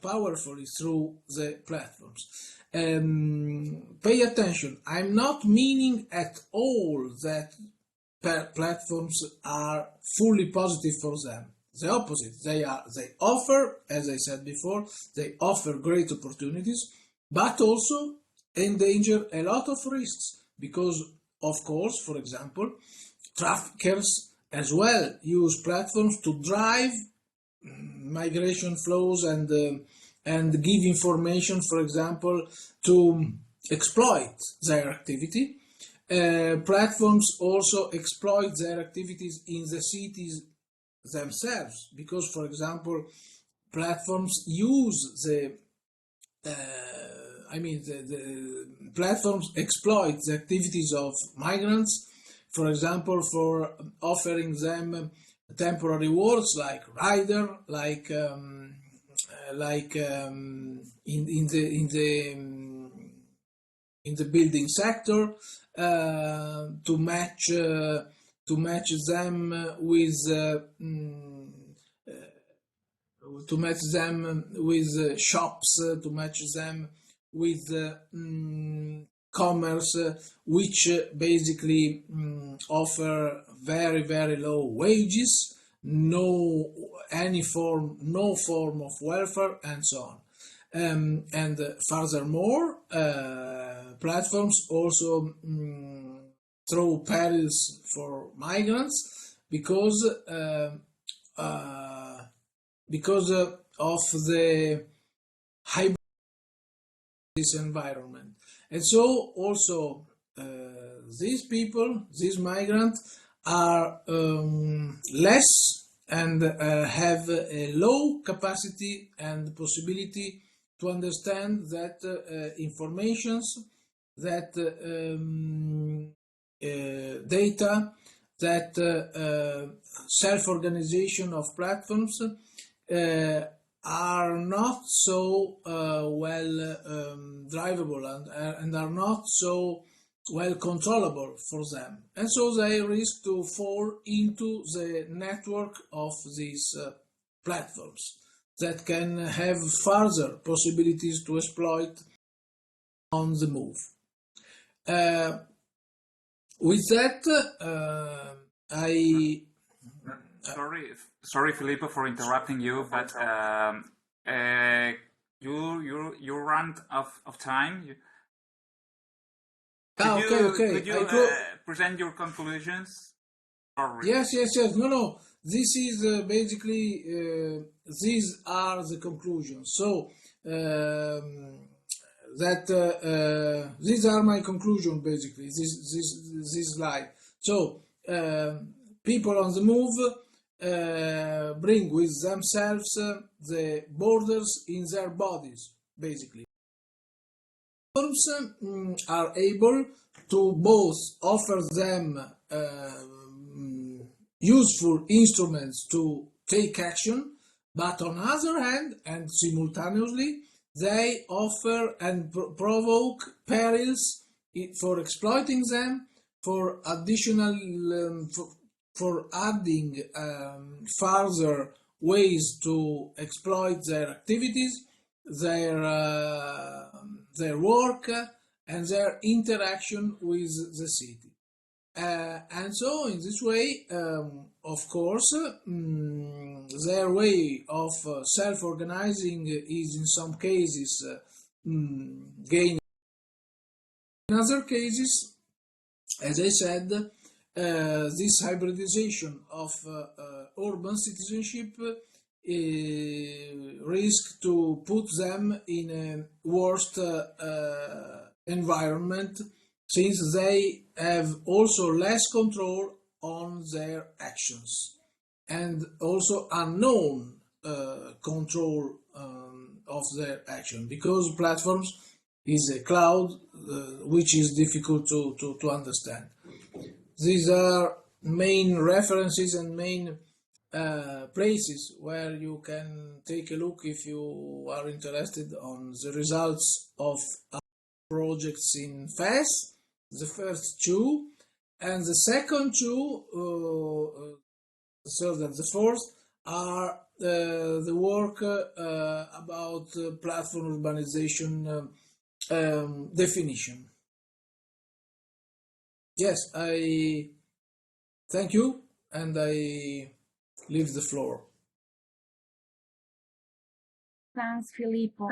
powerfully through the platforms. Pay attention, I'm not meaning at all that platforms are fully positive for them. The opposite, they offer, as I said before, they offer great opportunities, but also endanger a lot of risks, because of course, for example, traffickers as well use platforms to drive migration flows and give information, for example, to exploit their activity. Platforms also exploit their activities in the cities themselves, because, for example, platforms use the platforms exploit the activities of migrants, for example, for offering them temporary works like rider, like in the building sector, to match them with shops, to match them with commerce, which basically offer very, very low wages, no form of welfare, and so on. And furthermore, platforms also throw perils for migrants because of the hybrid environment. And so also these people, these migrants, are less and have a low capacity and possibility to understand that informations, that data, that self-organization of platforms are not so well drivable and are not so well controllable for them, and so they risk to fall into the network of these platforms that can have further possibilities to exploit on the move. With that, Sorry, Filippo, for interrupting you, but you ran out of time. Could you present your conclusions? Yes. No. This is basically these are the conclusions. So these are my conclusions basically. This slide. So people on the move bring with themselves the borders in their bodies basically. Platforms are able to both offer them useful instruments to take action, but on the other hand, and simultaneously, they offer and provoke perils for exploiting them, for additional, for adding further ways to exploit their activities, their work, and their interaction with the city. And so in this way, of course, their way of self-organizing is in some cases gaining. In other cases, as I said, this hybridization of urban citizenship risk to put them in a worse environment, since they have also less control on their actions and also unknown control of their action, because platforms is a cloud which is difficult to understand. These are main references and main places where you can take a look if you are interested on the results of our projects in FES. The first two, and the second two, the third and the fourth, are the work about platform urbanization definition. Yes, I thank you, and I leave the floor. Thanks, Filippo.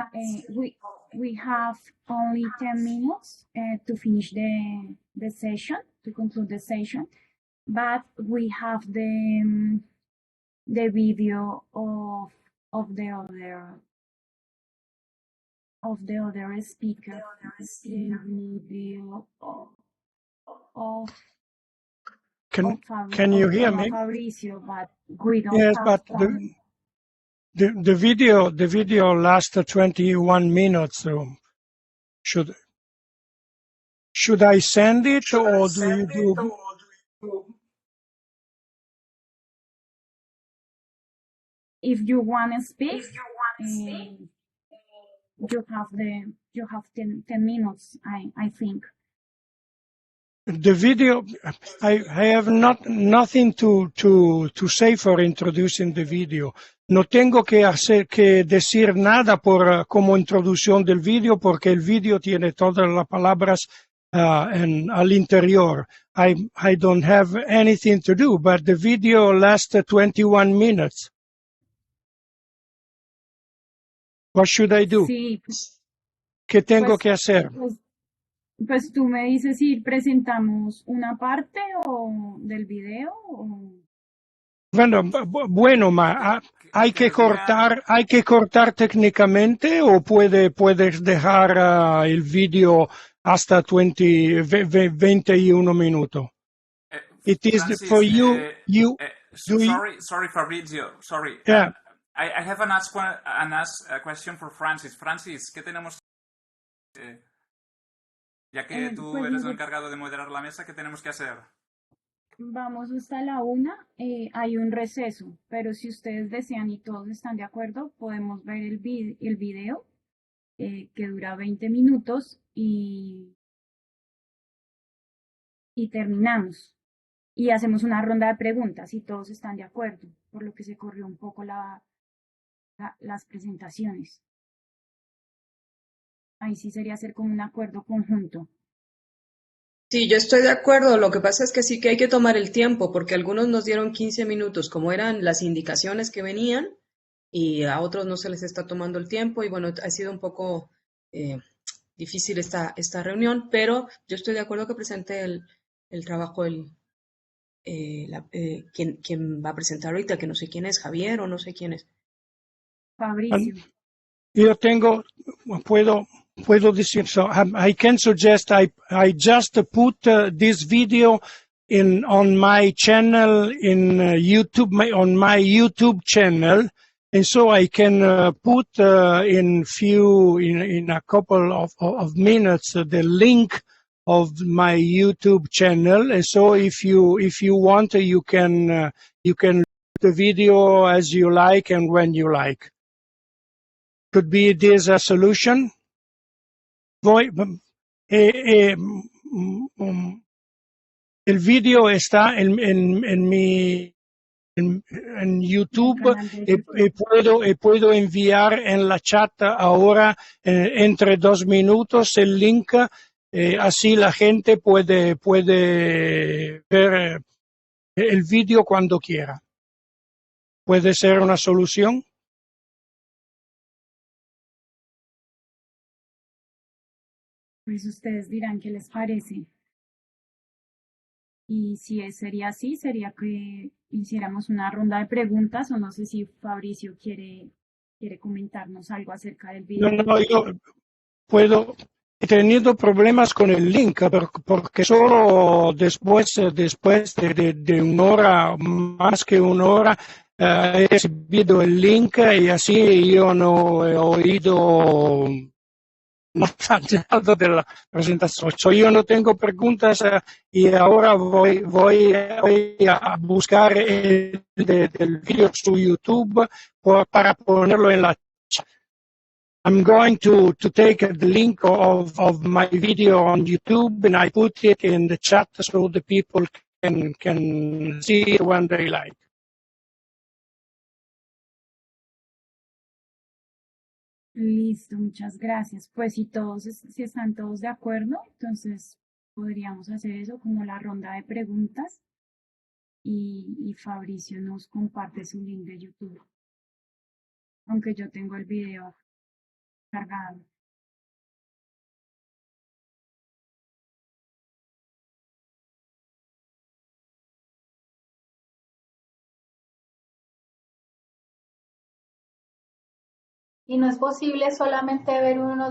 We have only 10 minutes to finish the session, to conclude the session, but we have the video of the other speaker. Video of Can you hear me? Fabrizio, but we don't yes, have but the video lasts 21 minutes. So should I send it, or do you do? If you want to speak, you have 10 minutes, I think. The video, I have nothing to say for introducing the video. No tengo que decir nada como introducción del video, porque el video tiene todas las palabras and al interior. I don't have anything to do, but the video lasts 21 minutes. What should I do? Sí, ¿Qué tengo pues, que hacer? pues tú me dices si presentamos una parte o del video o... Bueno, hay Que que nos diga, hay que cortar técnicamente o puedes dejar el video hasta 21 minutos. It is for Francis, you, do you, sorry, Fabrizio, sorry. yeah. I have a question for Francis. Francis, ¿qué tenemos? Ya que tú Pues eres el encargado de moderar la mesa, ¿qué tenemos que hacer? vamos hasta la 1, hay un receso, pero si ustedes desean y todos están de acuerdo, podemos ver el video que dura 20 minutos y terminamos. Y hacemos una ronda de preguntas y todos están de acuerdo, por lo que se corrió un poco las presentaciones. Ahí sí sería hacer como un acuerdo conjunto. Sí, yo estoy de acuerdo. Lo que pasa es que sí que hay que tomar el tiempo, porque algunos nos dieron 15 minutos, como eran las indicaciones que venían, y a otros no se les está tomando el tiempo. Y bueno, ha sido un poco difícil esta reunión, pero yo estoy de acuerdo que presente el trabajo quien va a presentar ahorita, que no sé quién es, Javier o no sé quién es. Fabricio. Yo puedo decir, so I can suggest I just put this video on my channel in YouTube, on my YouTube channel, and so I can put in a couple of minutes the link of my YouTube channel, and so if you want, you can look the video as you like and when you like. Could be this a solution. El video está en YouTube y puedo enviar en la chat ahora entre 2 minutos el link, así la gente puede ver el video cuando quiera. ¿Puede ser una solución? Pues ustedes dirán qué les parece. Y si sería así, sería que hiciéramos una ronda de preguntas, o no sé si Fabricio quiere comentarnos algo acerca del video. No, yo he tenido problemas con el link porque solo después de una hora, más que una hora, he recibido el link y así yo no he oído nada de la presentación. Yo no tengo preguntas y ahora voy a buscar el video su YouTube para ponerlo en la chat. I'm going to take the link of my video on YouTube and I put it in the chat so the people can see it when they like. Listo, muchas gracias. Pues si están todos de acuerdo, entonces podríamos hacer eso como la ronda de preguntas y Fabricio nos comparte su link de YouTube. Aunque yo tengo el video cargado. Y no es posible solamente ver unos